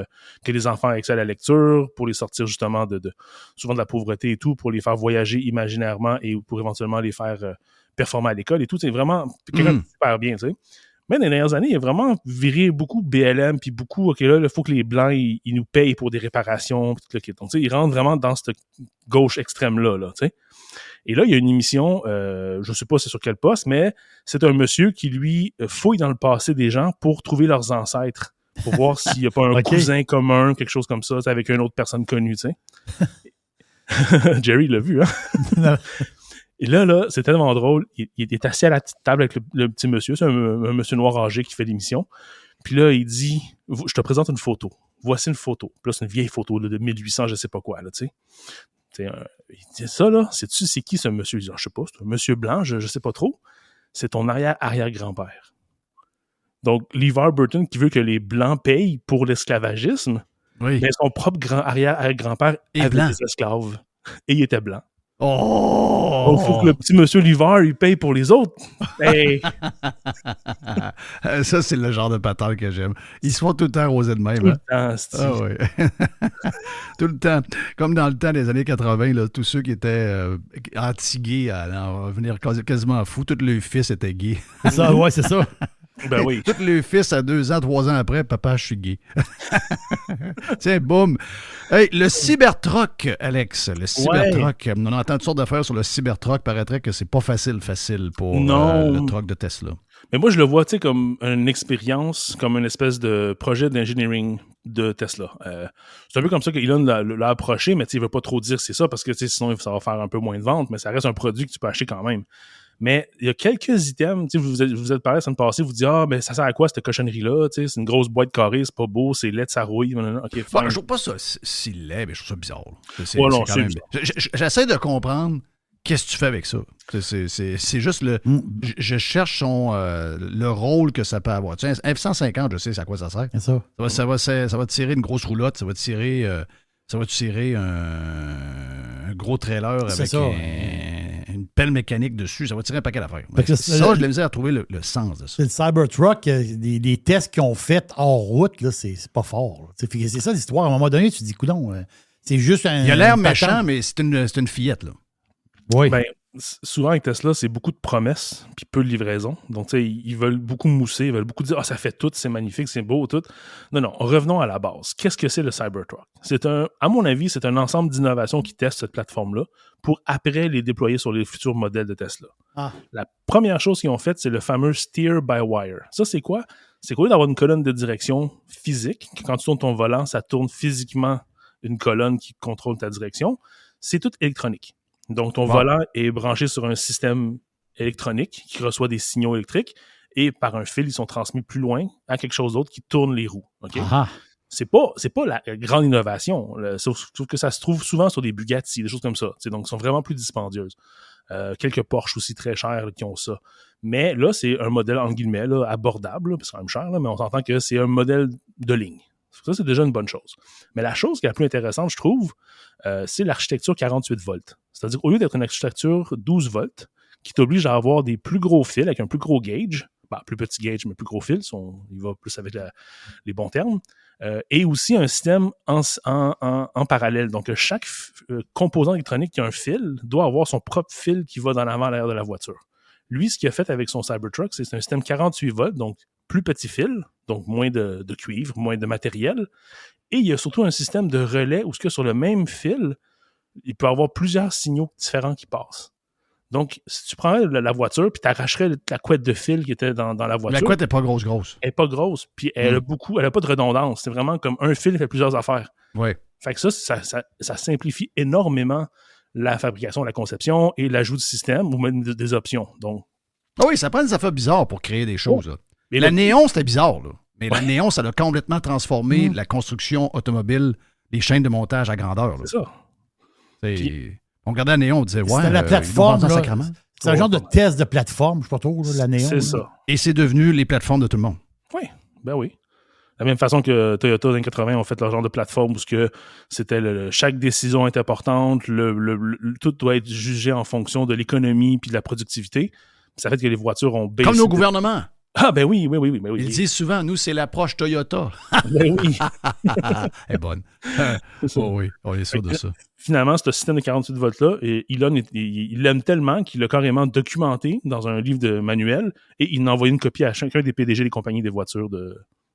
que les enfants aient accès à la lecture, pour les sortir justement souvent de la pauvreté et tout, pour les faire voyager imaginairement et pour éventuellement les faire performer à l'école et tout. C'est vraiment quelqu'un de super bien, tu sais. Mais dans les dernières années, il a vraiment viré beaucoup BLM, puis beaucoup, OK, là, il faut que les Blancs, ils nous payent pour des réparations, puis tout le kit. Donc, tu sais, il rentre vraiment dans cette gauche extrême-là, là, tu sais. Et là, il y a une émission, je ne sais pas c'est sur quel poste, mais c'est un monsieur qui, lui, fouille dans le passé des gens pour trouver leurs ancêtres, pour voir s'il n'y a pas un cousin commun, quelque chose comme ça, avec une autre personne connue, tu sais. Jerry l'a vu, hein? Et là, c'est tellement drôle. Il est assis à la petite table avec le petit monsieur. C'est un monsieur noir âgé qui fait l'émission. Puis là, il dit « Je te présente une photo. Voici une photo. » Puis là, c'est une vieille photo là, de 1800, je sais pas quoi, là, tu sais. Il dit ça, là, sais-tu c'est qui ce monsieur? Il dit « Je sais pas, c'est un monsieur blanc, je sais pas trop. C'est ton arrière-arrière-grand-père. » Donc, LeVar Burton qui veut que les Blancs payent pour l'esclavagisme, mais son propre arrière-arrière-grand-père avait des esclaves. Et il était blanc. Oh! Il faut que le petit monsieur LeVar, il paye pour les autres. Hey. Ça, c'est le genre de patente que j'aime. Ils se font tout le temps arroser de même. Tout le temps, tout le temps. Comme dans le temps des années 80, là, tous ceux qui étaient anti-gays allaient venir quasiment fous. Tous leurs fils étaient gays. Ça, ouais, c'est ça. Ben oui. Tous les fils à 2 ans, 3 ans après, papa, je suis gay. Tiens, boum. Hey, le Cybertruck, Alex. Le Cybertruck. On entend toutes sortes d'affaires sur le Cybertruck. Paraîtrait que c'est pas facile pour le truck de Tesla. Mais moi, je le vois, tu sais, comme une expérience, comme une espèce de projet d'engineering de Tesla. C'est un peu comme ça qu'Elon l'a approché, mais il veut pas trop dire c'est ça, parce que sinon, ça va faire un peu moins de ventes, mais ça reste un produit que tu peux acheter quand même. Mais il y a quelques items, vous êtes parlé la semaine passée, vous dites mais ça sert à quoi cette cochonnerie-là? C'est une grosse boîte carrée, c'est pas beau, c'est laid, ça rouille. Okay, je trouve pas ça si laid, mais je trouve ça bizarre. Quand même... J'essaie de comprendre qu'est-ce que tu fais avec ça. C'est juste je cherche le rôle que ça peut avoir. Tu sais, un F-150, je sais c'est à quoi ça sert. Ça va tirer une grosse roulotte, ça va tirer un gros trailer avec une pelle mécanique dessus. Ça va tirer un paquet d'affaires. Je l'ai misé à trouver le sens de ça. C'est le Cybertruck, des tests qu'ils ont fait hors route, là, c'est pas fort. C'est ça l'histoire. À un moment donné, tu te dis, coudonc, c'est juste un... Il a l'air méchant, mais c'est une fillette, là. Oui. Ben, souvent avec Tesla, c'est beaucoup de promesses puis peu de livraison. Donc, tu sais, ils veulent beaucoup mousser, ils veulent beaucoup dire « Ah, ça fait tout, c'est magnifique, c'est beau, tout. » Non, revenons à la base. Qu'est-ce que c'est le Cybertruck? À mon avis, c'est un ensemble d'innovations qui testent cette plateforme-là pour après les déployer sur les futurs modèles de Tesla. La première chose qu'ils ont faite, c'est le fameux steer-by-wire. Ça, c'est quoi? C'est qu'au lieu d'avoir une colonne de direction physique, quand tu tournes ton volant, ça tourne physiquement une colonne qui contrôle ta direction, c'est tout électronique. Donc, ton volant est branché sur un système électronique qui reçoit des signaux électriques et par un fil, ils sont transmis plus loin à quelque chose d'autre qui tourne les roues. Okay? C'est pas la grande innovation, sauf que ça se trouve souvent sur des Bugatti, des choses comme ça. Donc, elles sont vraiment plus dispendieuses. Quelques Porsche aussi très chers là, qui ont ça. Mais là, c'est un modèle, entre guillemets, là, abordable, là, parce que c'est quand même cher, là, mais on s'entend que c'est un modèle de ligne. Ça, c'est déjà une bonne chose. Mais la chose qui est la plus intéressante, je trouve, c'est l'architecture 48 volts. C'est-à-dire, au lieu d'être une architecture 12 volts, qui t'oblige à avoir des plus gros fils avec un plus gros gauge, plus petit gauge, mais plus gros fils, il va plus avec les bons termes, et aussi un système en parallèle. Donc, chaque composant électronique qui a un fil doit avoir son propre fil qui va dans l'avant à l'arrière de la voiture. Lui, ce qu'il a fait avec son Cybertruck, c'est un système 48 volts, donc plus petit fil, donc moins de cuivre, moins de matériel. Et il y a surtout un système de relais où sur le même fil, il peut y avoir plusieurs signaux différents qui passent. Donc, si tu prends la voiture puis tu arracherais la couette de fil qui était dans la voiture... La couette n'est pas grosse. Elle n'est pas grosse, puis elle a pas de redondance. C'est vraiment comme un fil fait plusieurs affaires. Oui. Fait que ça simplifie énormément la fabrication, la conception et l'ajout de système ou même des options. Donc... oui, ça prend des affaires bizarres pour créer des choses. Mais la Néon, c'était bizarre. Là. Mais la Néon, ça a complètement transformé la construction automobile, les chaînes de montage à grandeur. Là. C'est ça. On regardait la Néon, on disait, c'était la plateforme. C'est un genre de test de plateforme, je sais pas trop, la Néon. C'est ça. Et c'est devenu les plateformes de tout le monde. Oui, ben oui. De la même façon que Toyota dans les 80 ont fait leur genre de plateforme où c'était chaque décision est importante, tout doit être jugé en fonction de l'économie puis de la productivité. Ça fait que les voitures ont baissé. Comme nos gouvernements. Ah, ben oui. Ils disent souvent, nous, c'est l'approche Toyota. Ben oui. Elle est bonne. Oui, on est sûr de ça. Finalement, ce système de 48 volts-là, Elon, il l'aime tellement qu'il l'a carrément documenté dans un livre de manuel et il en a envoyé une copie à chacun des PDG des compagnies des voitures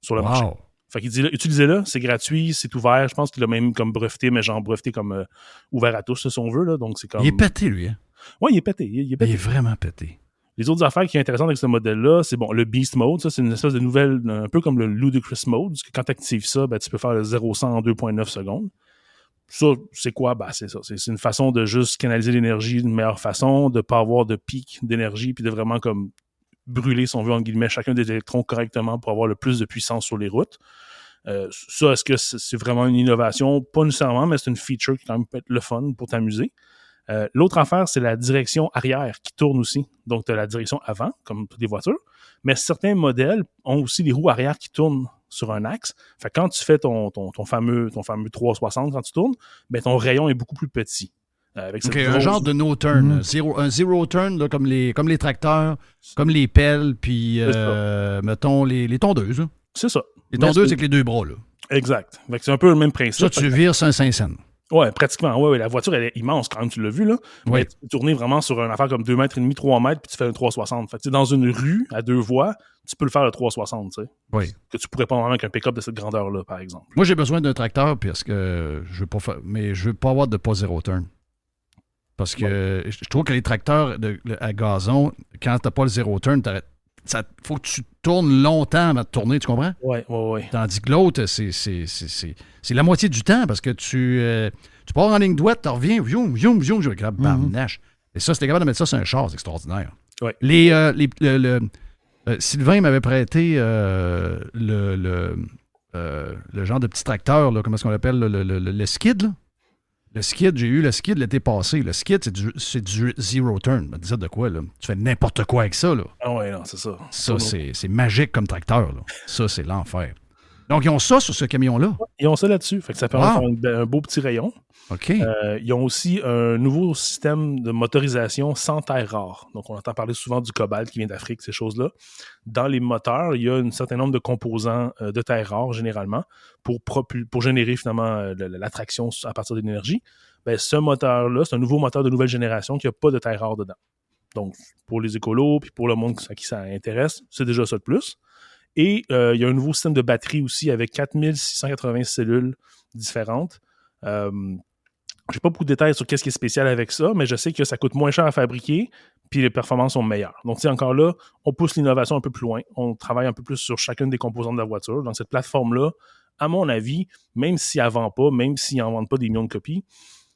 sur le marché. Fait qu'il dit, utilisez-le, c'est gratuit, c'est ouvert. Je pense qu'il l'a même comme breveté, mais genre breveté comme ouvert à tous, si on veut. Là. Donc, c'est comme... Il est pété, lui. Hein? Oui, il est pété. Il est vraiment pété. Les autres affaires qui sont intéressantes avec ce modèle-là, c'est le Beast Mode. Ça, c'est une espèce de nouvelle, un peu comme le Ludicrous Mode. Parce que quand tu actives ça, tu peux faire le 0-100 en 2,9 secondes. Ça, c'est quoi? C'est ça. C'est une façon de juste canaliser l'énergie d'une meilleure façon, de ne pas avoir de pic d'énergie, puis de vraiment comme brûler, si on veut, en guillemets, chacun des électrons correctement pour avoir le plus de puissance sur les routes. Ça, est-ce que c'est vraiment une innovation? Pas nécessairement, mais c'est une feature qui quand même peut être le fun pour t'amuser. L'autre affaire, c'est la direction arrière qui tourne aussi. Donc, tu as la direction avant, comme toutes les voitures, mais certains modèles ont aussi les roues arrière qui tournent sur un axe. Fait que quand tu fais ton fameux 360, quand tu tournes, ton rayon est beaucoup plus petit. Avec un genre de no-turn. Un zero turn, là, comme les tracteurs, comme les pelles, puis, mettons, les tondeuses. Hein. C'est ça. Les tondeuses avec les deux bras. Là. Exact. Fait que c'est un peu le même principe. Ça, tu vires sur un 5 cents. Oui, pratiquement. Ouais, la voiture, elle est immense quand même, tu l'as vu, là. Oui. Mais tu peux tourner vraiment sur une affaire comme 2,5 mètres, 3 mètres, puis tu fais un 360. Fait que dans une rue, à 2 voies, tu peux le faire le 360, tu sais. Oui. Que tu pourrais pas vraiment avec un pick-up de cette grandeur-là, par exemple. Moi, j'ai besoin d'un tracteur, parce que je veux pas faire, mais je veux pas avoir de pas zéro turn. Parce que je trouve que les tracteurs à gazon, quand t'as pas le zéro turn, faut que tu tournes longtemps avant de tourner, tu comprends? Oui. Tandis que l'autre, c'est la moitié du temps, parce que tu pars en ligne droite, tu reviens, je regarde, barnache. Et ça, c'était capable de mettre ça sur un char, c'est extraordinaire. Ouais. Sylvain m'avait prêté le genre de petit tracteur, là, comment est-ce qu'on l'appelle, le skid, là? Le skid, j'ai eu le skid l'été passé. Le skid, c'est du zero turn. Me dire de quoi, là? Tu fais n'importe quoi avec ça, là. Ah ouais, non, c'est ça. Ça, c'est magique comme tracteur, là. Ça, c'est l'enfer. Donc, ils ont ça sur ce camion-là. Ils ont ça là-dessus. Fait que ça permet Wow. de faire un beau petit rayon. OK. Ils ont aussi un nouveau système de motorisation sans terre rare. Donc, on entend parler souvent du cobalt qui vient d'Afrique, ces choses-là. Dans les moteurs, il y a un certain nombre de composants de terre rare, généralement, pour générer finalement l'attraction à partir de l'énergie. Ben, ce moteur-là, c'est un nouveau moteur de nouvelle génération qui n'a pas de terre rare dedans. Donc, pour les écolos puis pour le monde à qui ça intéresse, c'est déjà ça de plus. Et il y a un nouveau système de batterie aussi avec 4680 cellules différentes. Je n'ai pas beaucoup de détails sur qu'est-ce qui est spécial avec ça, mais je sais que ça coûte moins cher à fabriquer puis les performances sont meilleures. Donc, encore là, on pousse l'innovation un peu plus loin. On travaille un peu plus sur chacune des composantes de la voiture. Donc, cette plateforme-là, à mon avis, même s'ils n'en vendent pas, même s'ils n'en vendent pas des millions de copies,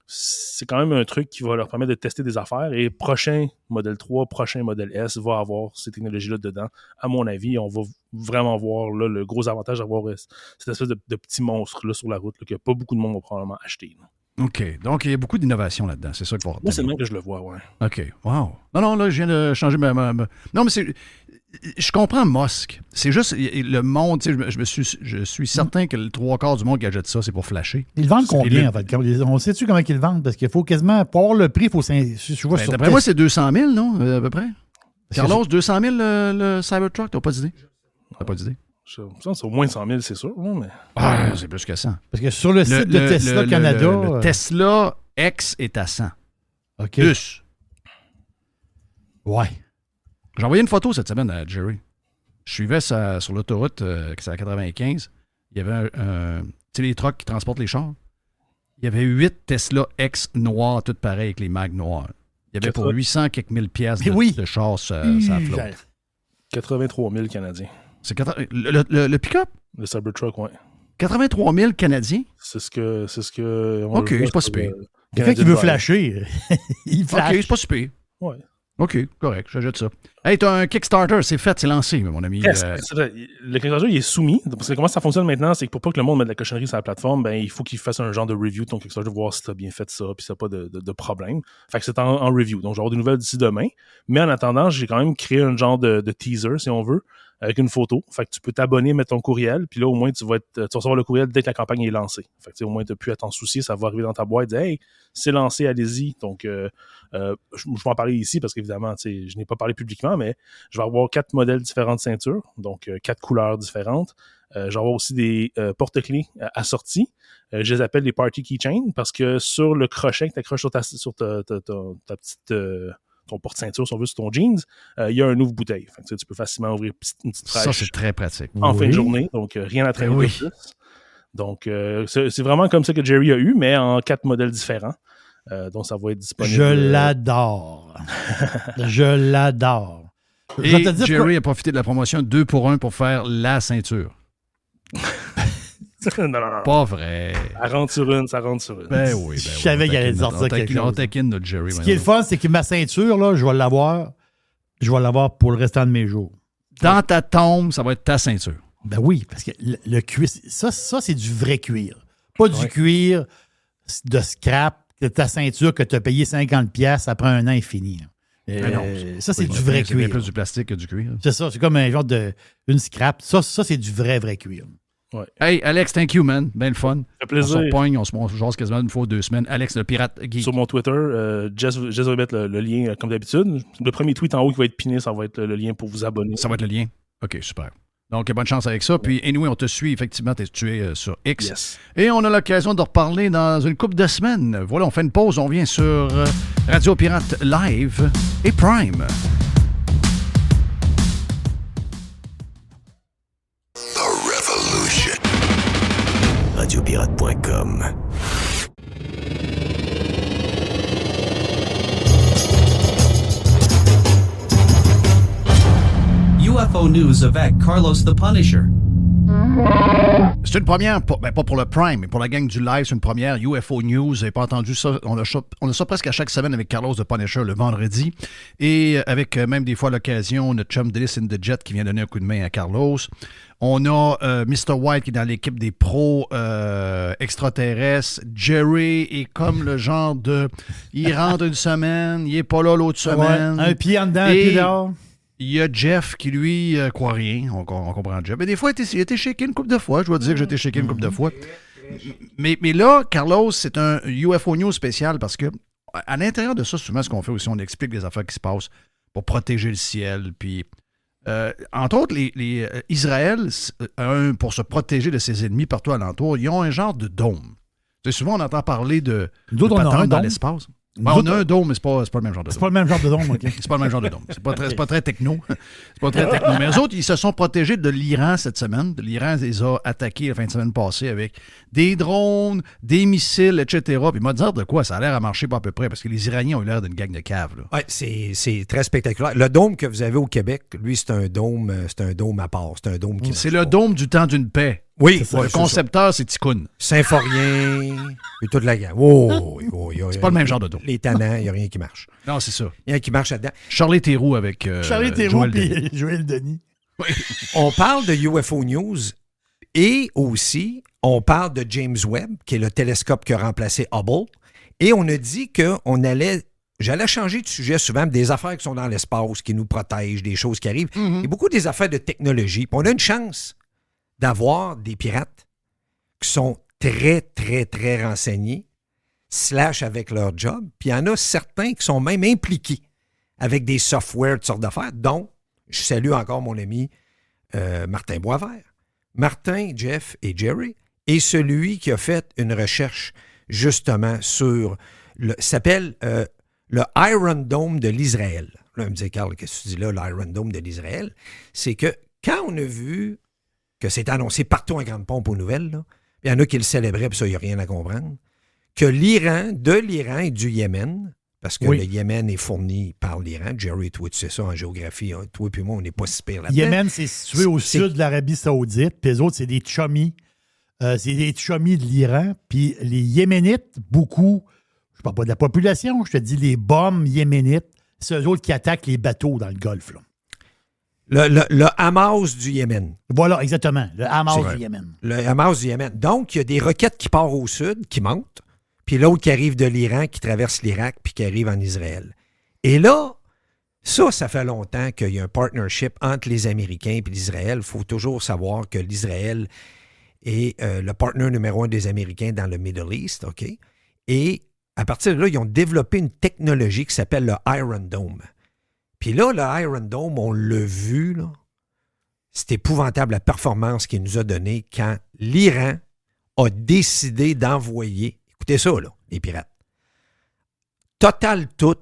c'est quand même un truc qui va leur permettre de tester des affaires. Et prochain Model 3, prochain Model S va avoir ces technologies-là dedans. À mon avis, on va vraiment voir là, le gros avantage d'avoir cette espèce de petit monstre là, sur la route là, que pas beaucoup de monde va probablement acheter. Là. OK. Donc, il y a beaucoup d'innovation là-dedans. C'est ça qu'il faut Moi, c'est le même que je le vois, ouais. OK. Wow. Non, là, je viens de changer ma... Non, mais c'est... Je comprends Musk. C'est juste le monde, tu sais, je suis certain que le 3/4 du monde qui achète ça, c'est pour flasher. Ils vendent combien, en fait? On sait-tu comment ils le vendent? Parce qu'il faut quasiment, pour avoir le prix, il faut... D'après moi, c'est 200 000, non? À peu près. Carlos, 200 000 le Cybertruck? T'as pas d'idée? T'as pas d'idée? C'est au moins 100 000, c'est sûr. Non, mais... Ah, c'est plus que 100. Parce que sur le site de Tesla Canada... Le Tesla X est à 100. OK. Plus. Ouais. J'ai envoyé une photo cette semaine à Jerry. Je suivais ça sur l'autoroute, c'est à 95. Il y avait tu sais, les trucks qui transportent les chars. Il y avait 8 Tesla X noirs, toutes pareilles avec les mags noirs. Il y avait pour 800 quelques mille piastres de chars sur la flotte. 83 000 Canadiens. C'est le pick-up? Le Cybertruck, oui. 83 000 Canadiens? C'est ce que OK, c'est pas super. Quelqu'un qui veut flasher. Il flash. OK, c'est pas super. Ouais. OK, correct, j'ajoute ça. Hey, t'as un Kickstarter, c'est fait, c'est lancé, mon ami. Le Kickstarter, il est soumis. Parce que comment ça fonctionne maintenant, c'est que pour pas que le monde mette de la cochonnerie sur la plateforme, ben, il faut qu'il fasse un genre de review de ton Kickstarter, voir si t'as bien fait ça, puis si t'as pas de problème. Fait que c'est en review. Donc, je vais avoir des nouvelles d'ici demain. Mais en attendant, j'ai quand même créé un genre de teaser, si on veut, avec une photo. Fait que tu peux t'abonner, mettre ton courriel, puis là, au moins, tu vas recevoir le courriel dès que la campagne est lancée. Fait que au moins, tu n'as plus à t'en soucier, ça va arriver dans ta boîte, dire, hey, c'est lancé, allez-y. Donc, je vais en parler ici parce qu'évidemment, je n'ai pas parlé publiquement, mais je vais avoir 4 modèles différents de ceinture, donc 4 couleurs différentes. Je vais avoir aussi des porte-clés assortis. Je les appelle les Party Keychains parce que sur le crochet que tu accroches sur ta petite... ton porte-ceinture, si on veut, sur ton jeans, il y a un ouvre-bouteille. Fait que, tu peux facilement ouvrir une petite fraîche. Ça, c'est très pratique. En fin de journée, donc rien à traîner de plus. Donc, c'est vraiment comme ça que Jerry a eu, mais en 4 modèles différents. Donc, ça va être disponible. Je l'adore. Je l'adore. Et Jerry a profité de la promotion 2 pour 1 pour faire la ceinture. Non. Pas vrai. Ça rentre sur une. Ben oui. Je savais qu'il allait dire ça quelque chose. On taquine notre Jerry. Ce qui est le fun, c'est que ma ceinture, là, je vais l'avoir pour le restant de mes jours. Dans ta tombe, ça va être ta ceinture. Ben oui, parce que le cuir, ça c'est du vrai cuir. Pas du cuir de scrap, de ta ceinture que tu as payé 50$ après un an et fini. Ça, c'est du vrai cuir. C'est plus du plastique que du cuir. C'est ça, c'est comme un genre une scrap. Ça c'est du vrai cuir. Ouais. Hey, Alex, thank you, man. Ben le fun. Ça fait plaisir. On se repogne, on se jase quasiment une fois ou 2 semaines. Alex, le pirate geek. Sur mon Twitter, Jess va mettre le lien comme d'habitude. Le premier tweet en haut qui va être piné, ça va être le lien pour vous abonner. Ça va être le lien? OK, super. Donc, bonne chance avec ça. Puis, anyway, on te suit. Effectivement, tu es sur X. Yes. Et on a l'occasion de reparler dans une couple de semaines. Voilà, on fait une pause. On vient sur Radio Pirate Live et Prime. Radiopirate.com. UFO News avec Carlos the Punisher. C'est une première, pas pour le Prime, mais pour la gang du live, c'est une première. UFO News, vous n'avez pas entendu ça. On a ça presque à chaque semaine avec Carlos the Punisher le vendredi. Et avec même des fois à l'occasion, notre chum Delis in the Jet qui vient donner un coup de main à Carlos. On a Mr. White qui est dans l'équipe des pros extraterrestres. Jerry est comme le genre de... Il rentre une semaine, il n'est pas là l'autre semaine. Ouais, un pied en dedans, un pied dehors. Il y a Jeff qui, lui, croit rien. On comprend Jeff. Mais des fois, il a été shaké une couple de fois. Je dois dire que j'ai été shaké une couple de fois. Mais là, Carlos, c'est un UFO News spécial parce que à l'intérieur de ça, souvent, ce qu'on fait aussi, on explique les affaires qui se passent pour protéger le ciel. Puis, entre autres, Israël, pour se protéger de ses ennemis partout alentour, ils ont un genre de dôme. Tu sais, souvent, on entend parler de patentes dans l'espace. Ouais, on a un dôme, mais c'est pas le même genre de dôme. C'est pas le même genre de dôme, OK. C'est pas le même genre de dôme. C'est pas très techno. C'est pas très techno. Mais eux autres, ils se sont protégés de l'Iran cette semaine. L'Iran les a attaqués la fin de semaine passée avec des drones, des missiles, etc. Puis il m'a dit de quoi? Ça a l'air à marcher pas à peu près, parce que les Iraniens ont l'air d'une gang de caves. Oui, c'est très spectaculaire. Le dôme que vous avez au Québec, lui, c'est un dôme à part. C'est un dôme qui C'est le dôme du temps d'une paix. Oui, le concepteur, c'est Ticoun. Symphorien, et toute la gamme. Oh, c'est pas le même genre de dôme. Les tannants, il n'y a rien qui marche. Non, c'est ça. Il y a rien qui marche là-dedans. Charlie Théroux avec Charlie Théroux et Joël Denis. Oui. On parle de UFO News et aussi, on parle de James Webb, qui est le télescope qui a remplacé Hubble. Et on a dit j'allais changer de sujet souvent, des affaires qui sont dans l'espace, qui nous protègent, des choses qui arrivent. Et beaucoup des affaires de technologie. Puis on a une chance d'avoir des pirates qui sont très, très, très renseignés, / avec leur job. Puis il y en a certains qui sont même impliqués avec des softwares, toutes sortes d'affaires, dont, je salue encore mon ami Martin Boisvert. Martin, Jeff et Jerry est celui qui a fait une recherche justement sur, s'appelle le Iron Dome de l'Israël. Là, on me dit, Carl, qu'est-ce que tu dis là, l'Iron Dome de l'Israël? C'est que quand on a vu que c'est annoncé partout en grande pompe aux nouvelles, là, il y en a qui le célébraient, puis ça, il n'y a rien à comprendre, que l'Iran et du Yémen, parce que le Yémen est fourni par l'Iran, Jerry, toi, tu sais ça en géographie, hein, toi et moi, on n'est pas si pire là-dedans. Yémen, c'est situé au sud de l'Arabie Saoudite, puis les autres, c'est des chummies. C'est des chummies de l'Iran, puis les Yéménites, beaucoup, je ne parle pas de la population, je te dis les bombes yéménites, c'est eux autres qui attaquent les bateaux dans le Golfe, là. Le Hamas du Yémen. Voilà, exactement. Le Hamas du Yémen. Le Hamas du Yémen. Donc, il y a des roquettes qui partent au sud, qui montent, puis l'autre qui arrive de l'Iran, qui traverse l'Irak, puis qui arrive en Israël. Et là, ça fait longtemps qu'il y a un partnership entre les Américains et l'Israël. Il faut toujours savoir que l'Israël est le partenaire numéro 1 des Américains dans le Middle East, OK? Et à partir de là, ils ont développé une technologie qui s'appelle le Iron Dome. Puis là, le Iron Dome, on l'a vu, là, c'est épouvantable la performance qu'il nous a donnée quand l'Iran a décidé d'envoyer, écoutez ça, là, les pirates, total tout,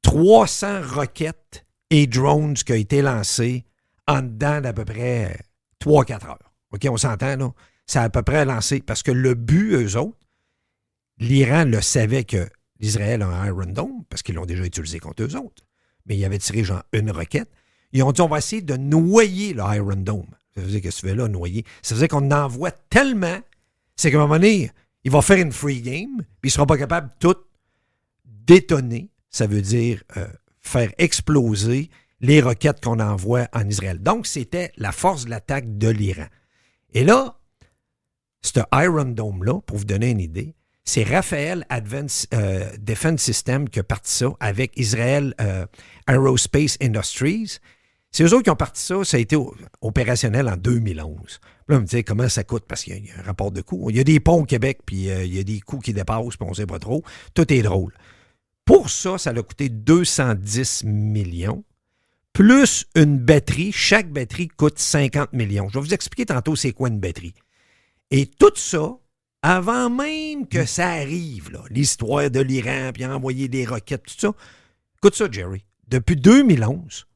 300 roquettes et drones qui ont été lancés en dedans d'à peu près 3-4 heures. OK, on s'entend, là? Ça a à peu près lancé, parce que le but, eux autres, l'Iran le savait que l'Israël a un Iron Dome, parce qu'ils l'ont déjà utilisé contre eux autres. Mais il avait tiré genre une roquette. Ils ont dit, on va essayer de noyer le Iron Dome. Ça veut dire que tu fais là, noyer. Ça veut dire qu'on en envoie tellement, c'est qu'à un moment donné, il va faire une free game, puis il ne sera pas capable de tout détonner. Ça veut dire faire exploser les roquettes qu'on envoie en Israël. Donc, c'était la force de l'attaque de l'Iran. Et là, ce Iron Dome-là, pour vous donner une idée, c'est Rafael Advanced Defense System qui a parti ça avec Israel Aerospace Industries. C'est eux autres qui ont parti ça. Ça a été opérationnel en 2011. Puis là, on me dit comment ça coûte parce qu'il y a un rapport de coût. Il y a des ponts au Québec, puis il y a des coûts qui dépassent, puis on ne sait pas trop. Tout est drôle. Pour ça, ça a coûté 210 millions, plus une batterie. Chaque batterie coûte 50 millions. Je vais vous expliquer tantôt c'est quoi une batterie. Et tout ça, avant même que ça arrive, là, l'histoire de l'Iran, puis envoyer des roquettes, tout ça. Écoute ça, Jerry. Depuis 2011,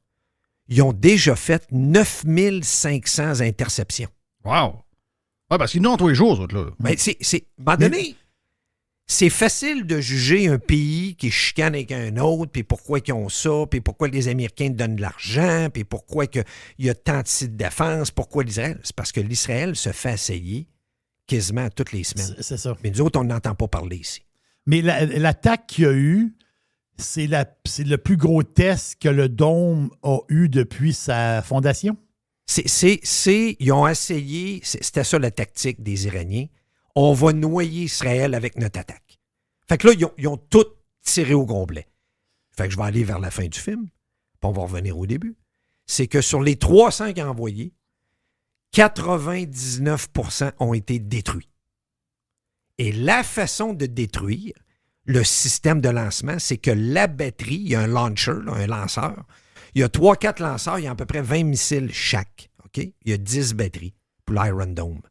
ils ont déjà fait 9500 interceptions. Wow! Ah, parce qu'ils n'ont tous les jours, autres, là. Mais à un moment donné, c'est facile de juger un pays qui chicane avec un autre, puis pourquoi ils ont ça, puis pourquoi les Américains donnent de l'argent, puis pourquoi il y a tant de sites de défense, pourquoi l'Israël. C'est parce que l'Israël se fait essayer quasiment toutes les semaines. C'est ça. Mais nous autres, on n'entend pas parler ici. Mais l'attaque qu'il y a eu, c'est le plus gros test que le Dôme a eu depuis sa fondation? Ils ont essayé, c'était ça la tactique des Iraniens, on va noyer Israël avec notre attaque. Fait que là, ils ont tout tiré au complet. Fait que je vais aller vers la fin du film, puis on va revenir au début. c'est que sur les 300 qu'il a envoyés, 99% ont été détruits. Et la façon de détruire le système de lancement, c'est que la batterie, il y a un launcher, là, un lanceur, il y a 3-4 lanceurs, il y a à peu près 20 missiles chaque. OK? Il y a 10 batteries pour l'Iron Dome.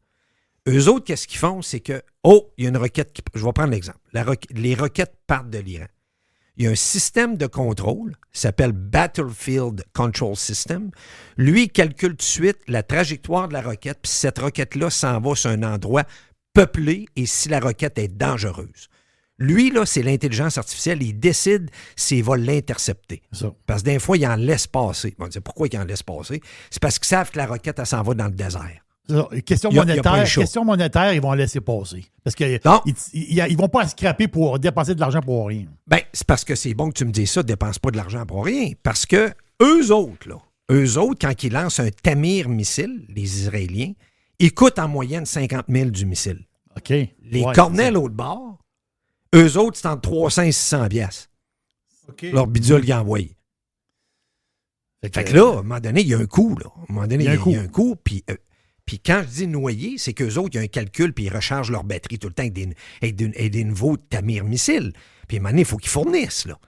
Eux autres, qu'est-ce qu'ils font? C'est que, il y a une roquette qui... Je vais prendre l'exemple. Les roquettes partent de l'Iran. Il y a un système de contrôle qui s'appelle Battlefield Control System. Lui, il calcule tout de suite la trajectoire de la roquette, puis cette roquette-là s'en va sur un endroit peuplé et si la roquette est dangereuse. Lui, là, c'est l'intelligence artificielle. Il décide s'il va l'intercepter. Parce que des fois, il en laisse passer. On va dire, pourquoi il en laisse passer? C'est parce qu'ils savent que la roquette, elle s'en va dans le désert. Question monétaire, ils vont laisser passer. Parce qu'ils ne vont pas scraper pour dépenser de l'argent pour rien. Bien, c'est parce que c'est bon que tu me dises ça, ne dépense pas de l'argent pour rien. Parce que eux autres, quand ils lancent un Tamir missile, les Israéliens, ils coûtent en moyenne 50 000 du missile. OK. Les cornets, l'autre bord, eux autres, c'est entre 300 et 600 piastres. Okay. Leur bidule qu'ils envoient. Fait que là, à un moment donné, il y a un coût. Là. À un moment donné, il y a un coût. Puis quand je dis noyer, c'est qu'eux autres, il y a un calcul, puis ils rechargent leur batterie tout le temps avec des nouveaux Tamir missiles. Puis à un moment donné, il faut qu'ils fournissent. Là.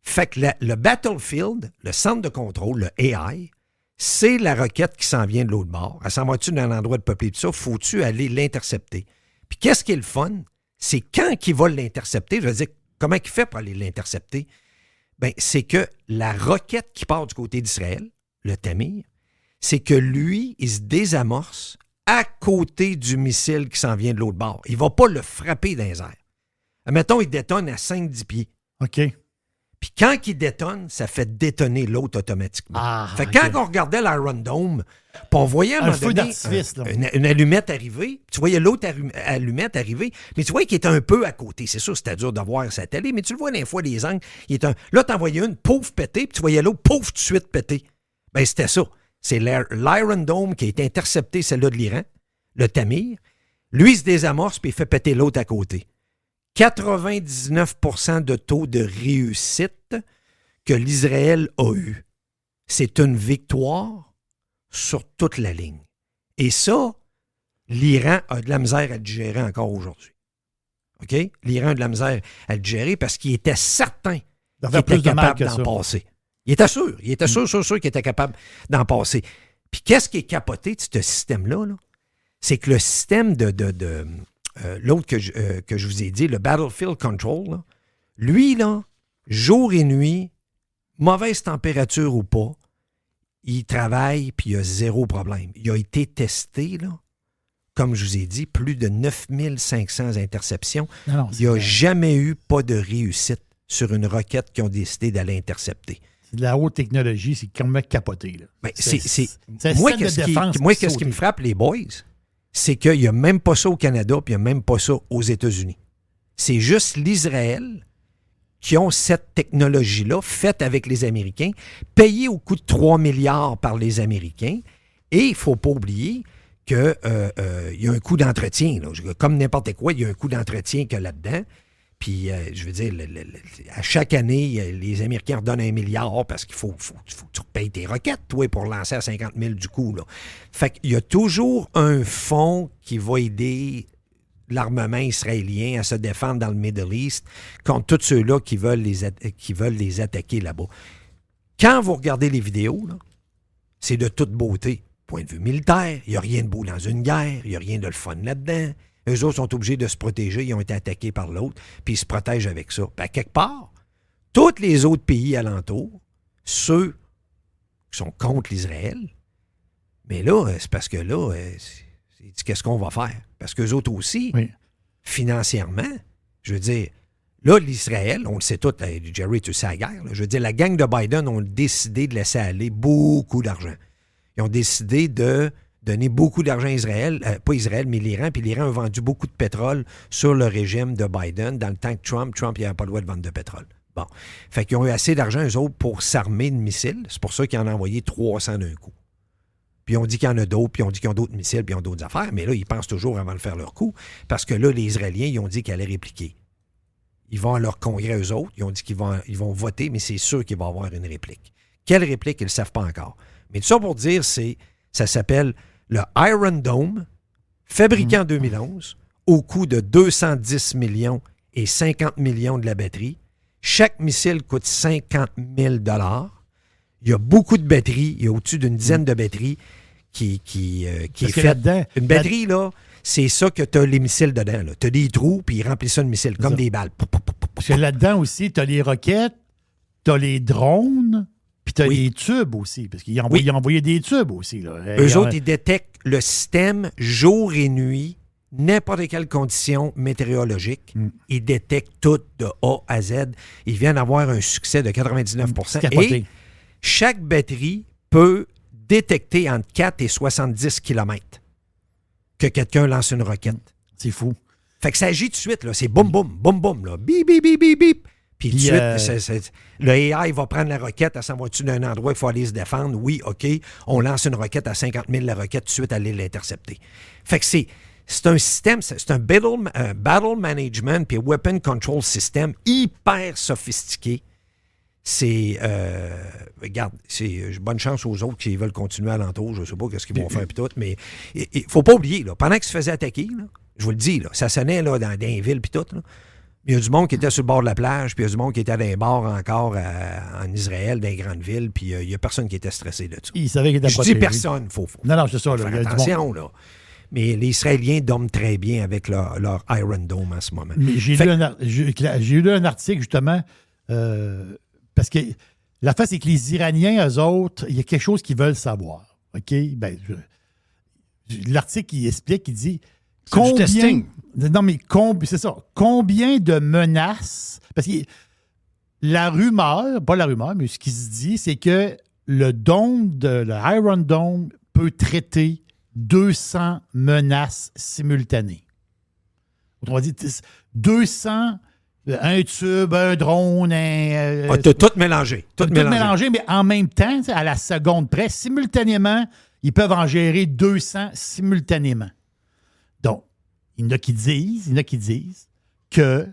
Fait que le Battlefield, le centre de contrôle, le AI, c'est la roquette qui s'en vient de l'autre bord. Elle s'en va-tu dans un endroit de peuplé, tout ça, faut-tu aller l'intercepter? Puis qu'est-ce qui est le fun? C'est quand qu'il va l'intercepter, je veux dire, comment il fait pour aller l'intercepter? Bien, c'est que la roquette qui part du côté d'Israël, le Tamir, c'est que lui, il se désamorce à côté du missile qui s'en vient de l'autre bord. Il ne va pas le frapper dans les airs. Admettons, il détonne à 5-10 pieds. OK. Puis quand il détonne, ça fait détonner l'autre automatiquement. Fait que quand on regardait l'Iron Dome, puis on voyait à un moment donné une allumette arriver, tu voyais l'autre allumette arriver, mais tu voyais qu'il était un peu à côté. C'est sûr, c'était dur de voir sa télé, mais tu le vois des fois, les angles. Là, tu en voyais une, pauvre pété, puis tu voyais l'autre, pauvre tout de suite pété. Bien, c'était ça. C'est l'Iron Dome qui a été intercepté, celle-là de l'Iran, le Tamir. Lui, il se désamorce, puis il fait péter l'autre à côté. 99% de taux de réussite que l'Israël a eu. C'est une victoire sur toute la ligne. Et ça, l'Iran a de la misère à le gérer encore aujourd'hui. OK? L'Iran a de la misère à le gérer parce qu'il était certain qu'il était capable d'en passer. Il était sûr qu'il était capable d'en passer. Puis qu'est-ce qui est capoté de ce système-là? Là? C'est que le système l'autre que je vous ai dit, le Battlefield Control, là, lui, là, jour et nuit, mauvaise température ou pas, il travaille puis il a zéro problème. Il a été testé, là, comme je vous ai dit, plus de 9500 interceptions. Non, il n'y a jamais eu pas de réussite sur une roquette qui ont décidé d'aller intercepter. C'est de la haute technologie, c'est quand même capoté. Là. Ben, moi, qu'est-ce qui me frappe, les boys? C'est qu'il n'y a même pas ça au Canada, puis il n'y a même pas ça aux États-Unis. C'est juste l'Israël qui ont cette technologie-là, faite avec les Américains, payée au coût de 3 milliards par les Américains. Et il ne faut pas oublier qu'il y a un coût d'entretien. Là. Comme n'importe quoi, il y a un coût d'entretien qu'il y a là-dedans. Puis, je veux dire, à chaque année, les Américains redonnent 1 milliard parce qu'il faut que tu repayes tes roquettes, toi, pour lancer à 50 000 du coup. Là. Fait qu'il y a toujours un fonds qui va aider l'armement israélien à se défendre dans le Middle East contre tous ceux-là qui veulent les attaquer là-bas. Quand vous regardez les vidéos, là, c'est de toute beauté. Point de vue militaire, il n'y a rien de beau dans une guerre, il n'y a rien de le fun là-dedans. Eux autres sont obligés de se protéger, ils ont été attaqués par l'autre, puis ils se protègent avec ça. Puis à quelque part, tous les autres pays alentours, ceux qui sont contre l'Israël, mais là, c'est parce que là, qu'est-ce qu'on va faire? Parce qu'eux autres aussi, financièrement, je veux dire, là, l'Israël, on le sait tout, Jerry, tu sais la guerre, là, je veux dire, la gang de Biden ont décidé de laisser aller beaucoup d'argent. Ils ont décidé de donner beaucoup d'argent à Israël, pas Israël, mais l'Iran, puis l'Iran a vendu beaucoup de pétrole sur le régime de Biden dans le temps que Trump il n'avait pas le droit de vendre de pétrole. Bon. Fait qu'ils ont eu assez d'argent, eux autres, pour s'armer de missiles. C'est pour ça qu'ils en ont envoyé 300 d'un coup. Puis on dit qu'il y en a d'autres, puis on dit qu'ils ont d'autres missiles, puis ils ont d'autres affaires, mais là, ils pensent toujours avant de faire leur coup, parce que là, les Israéliens, ils ont dit qu'ils allaient répliquer. Ils vont à leur congrès, eux autres, ils ont dit qu'ils vont voter, mais c'est sûr qu'il va y avoir une réplique. Quelle réplique, ils ne le savent pas encore. Mais tout ça pour dire, ça s'appelle le Iron Dome, fabriqué en 2011, au coût de 210 millions et 50 millions de la batterie. Chaque missile coûte 50 000 $. Il y a beaucoup de batteries. Il y a au-dessus d'une dizaine de batteries qui est faite. Une batterie, là, c'est ça que tu as les missiles dedans. Tu as des trous, puis ils remplissent ça de missiles, comme des balles. Parce que là-dedans aussi, tu as les roquettes, tu as les drones, puis tu as les tubes aussi. Parce qu'ils envoyaient des tubes aussi. Là. Eux autres, ils détectent le système jour et nuit, n'importe quelle condition météorologique. Ils détectent tout de A à Z. Ils viennent avoir un succès de 99%. Et chaque batterie peut détecter entre 4 et 70 km que quelqu'un lance une roquette. C'est fou. Fait que ça agit tout de suite. Là. C'est boum, boum, boum, boum. Là. Bip, bip, bip, bip, bip. Puis tout de suite, le AI va prendre la roquette, elle s'en va-tu d'un endroit, il faut aller se défendre. Oui, OK. On lance une roquette à 50 000, la roquette, tout de suite, aller l'intercepter. Fait que c'est un système, c'est un battle management puis weapon control system hyper sophistiqué. C'est, regarde, c'est bonne chance aux autres qui veulent continuer alentour. Je ne sais pas ce qu'ils vont faire puis tout, mais il ne faut pas oublier, là, pendant qu'ils se faisaient attaquer, là, je vous le dis, là, ça sonnait là, dans des villes puis tout, là. Il y a du monde qui était sur le bord de la plage, puis il y a du monde qui était dans les bars encore en Israël, dans les grandes villes, puis il n'y a personne qui était stressé là-dessus. Il savait qu'il était protégé. Je dis personne, faut non, c'est ça. Là, faire attention, là. Mais les Israéliens dorment très bien avec leur Iron Dome en ce moment. Mais j'ai lu un article, justement, parce que la face, c'est que les Iraniens, eux autres, il y a quelque chose qu'ils veulent savoir. OK? Ben, l'article, il explique, il dit... Du testing. Non, mais c'est ça. Combien de menaces... Parce que la rumeur, pas la rumeur, mais ce qui se dit, c'est que le Iron Dome peut traiter 200 menaces simultanées. Autrement dit, 200, un tube, un drone, tout mélangé. Tout mélangé, mais en même temps, à la seconde près, simultanément, ils peuvent en gérer 200 simultanément. Donc, il y en a qui disent que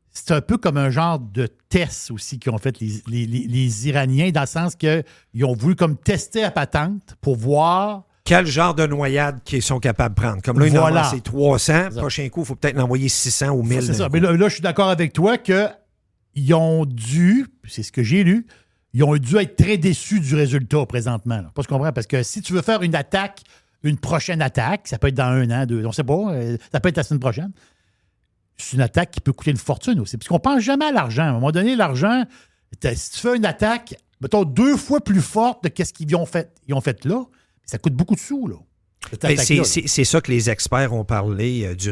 c'est un peu comme un genre de test aussi qu'ils ont fait les Iraniens, dans le sens qu'ils ont voulu comme tester la patente pour voir... Quel genre de noyade qu'ils sont capables de prendre. Comme là, ils en ont lancé 300. Prochain coup, il faut peut-être l'envoyer 600 ou 1000. C'est ça. Mais là, je suis d'accord avec toi qu'ils ont dû, c'est ce que j'ai lu, ils ont dû être très déçus du résultat présentement. Là. Pas ce qu'on comprend. Parce que si tu veux faire une prochaine attaque, ça peut être dans 1 an, 2, on ne sait pas, ça peut être la semaine prochaine. C'est une attaque qui peut coûter une fortune aussi. Parce qu'on ne pense jamais à l'argent. À un moment donné, l'argent, si tu fais une attaque, mettons, 2 fois plus forte de ce qu'ils ont fait là, ça coûte beaucoup de sous, là. C'est ça que les experts ont parlé du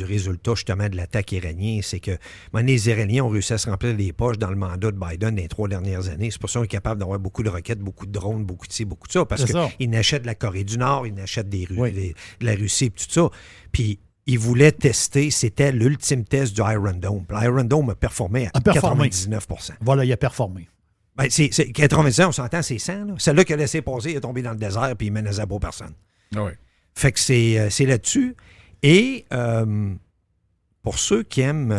résultat, justement, de l'attaque iranienne. C'est que les Iraniens ont réussi à se remplir les poches dans le mandat de Biden dans les 3 dernières années. C'est pour ça qu'ils sont capables d'avoir beaucoup de roquettes, beaucoup de drones, beaucoup de ci, beaucoup de ça. Parce qu'ils n'achètent de la Corée du Nord, ils n'achètent de la Russie et tout ça. Puis, ils voulaient tester, c'était l'ultime test du Iron Dome. L'Iron Dome a performé à 99%. Voilà, il a performé. Ben, c'est 99, on s'entend, c'est 100. Là. Celle-là qui a laissé passer, il est tombé dans le désert puis il menaçait pas personne. Oui. Fait que c'est là-dessus. Et pour ceux qui aiment,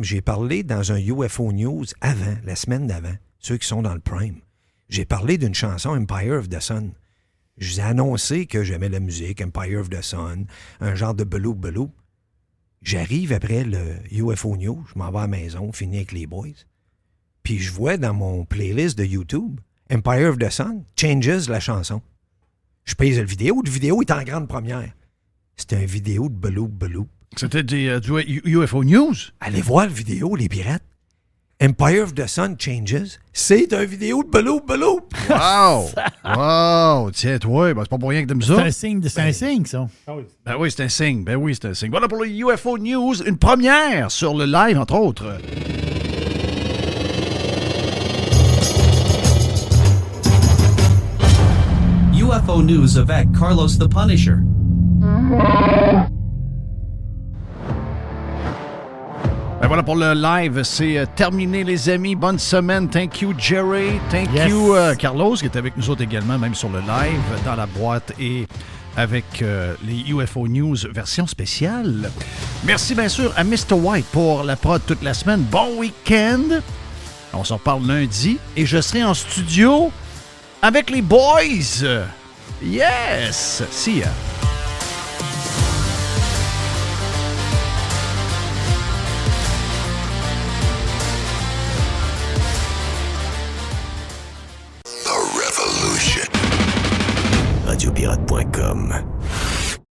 j'ai parlé dans un UFO News avant, la semaine d'avant, ceux qui sont dans le Prime. J'ai parlé d'une chanson Empire of the Sun. Je vous ai annoncé que j'aimais la musique, Empire of the Sun, un genre de belou. J'arrive après le UFO News, je m'en vais à la maison, fini avec les boys. Puis je vois dans mon playlist de YouTube, Empire of the Sun, Changes, la chanson. Je pèse la vidéo. La vidéo est en grande première. C'était une vidéo de Baloo. C'était du UFO News? Allez voir la vidéo, les pirates. Empire of the Sun Changes. C'est une vidéo de Baloo. Wow! Wow! Tiens, toi, c'est pas pour rien que t'aimes ça. C'est un signe, ça. Ben oui, c'est un signe. Voilà pour les UFO News, une première sur le live, entre autres. UFO News avec Carlos the Punisher. Ben voilà pour le live, c'est terminé les amis. Bonne semaine. Thank you Jerry. Thank you Carlos qui est avec nous autres également, même sur le live, dans la boîte et avec les UFO News version spéciale. Merci bien sûr à Mr. White pour la prod toute la semaine. Bon week-end. On s'en reparle lundi et je serai en studio avec les boys. Yes! See ya.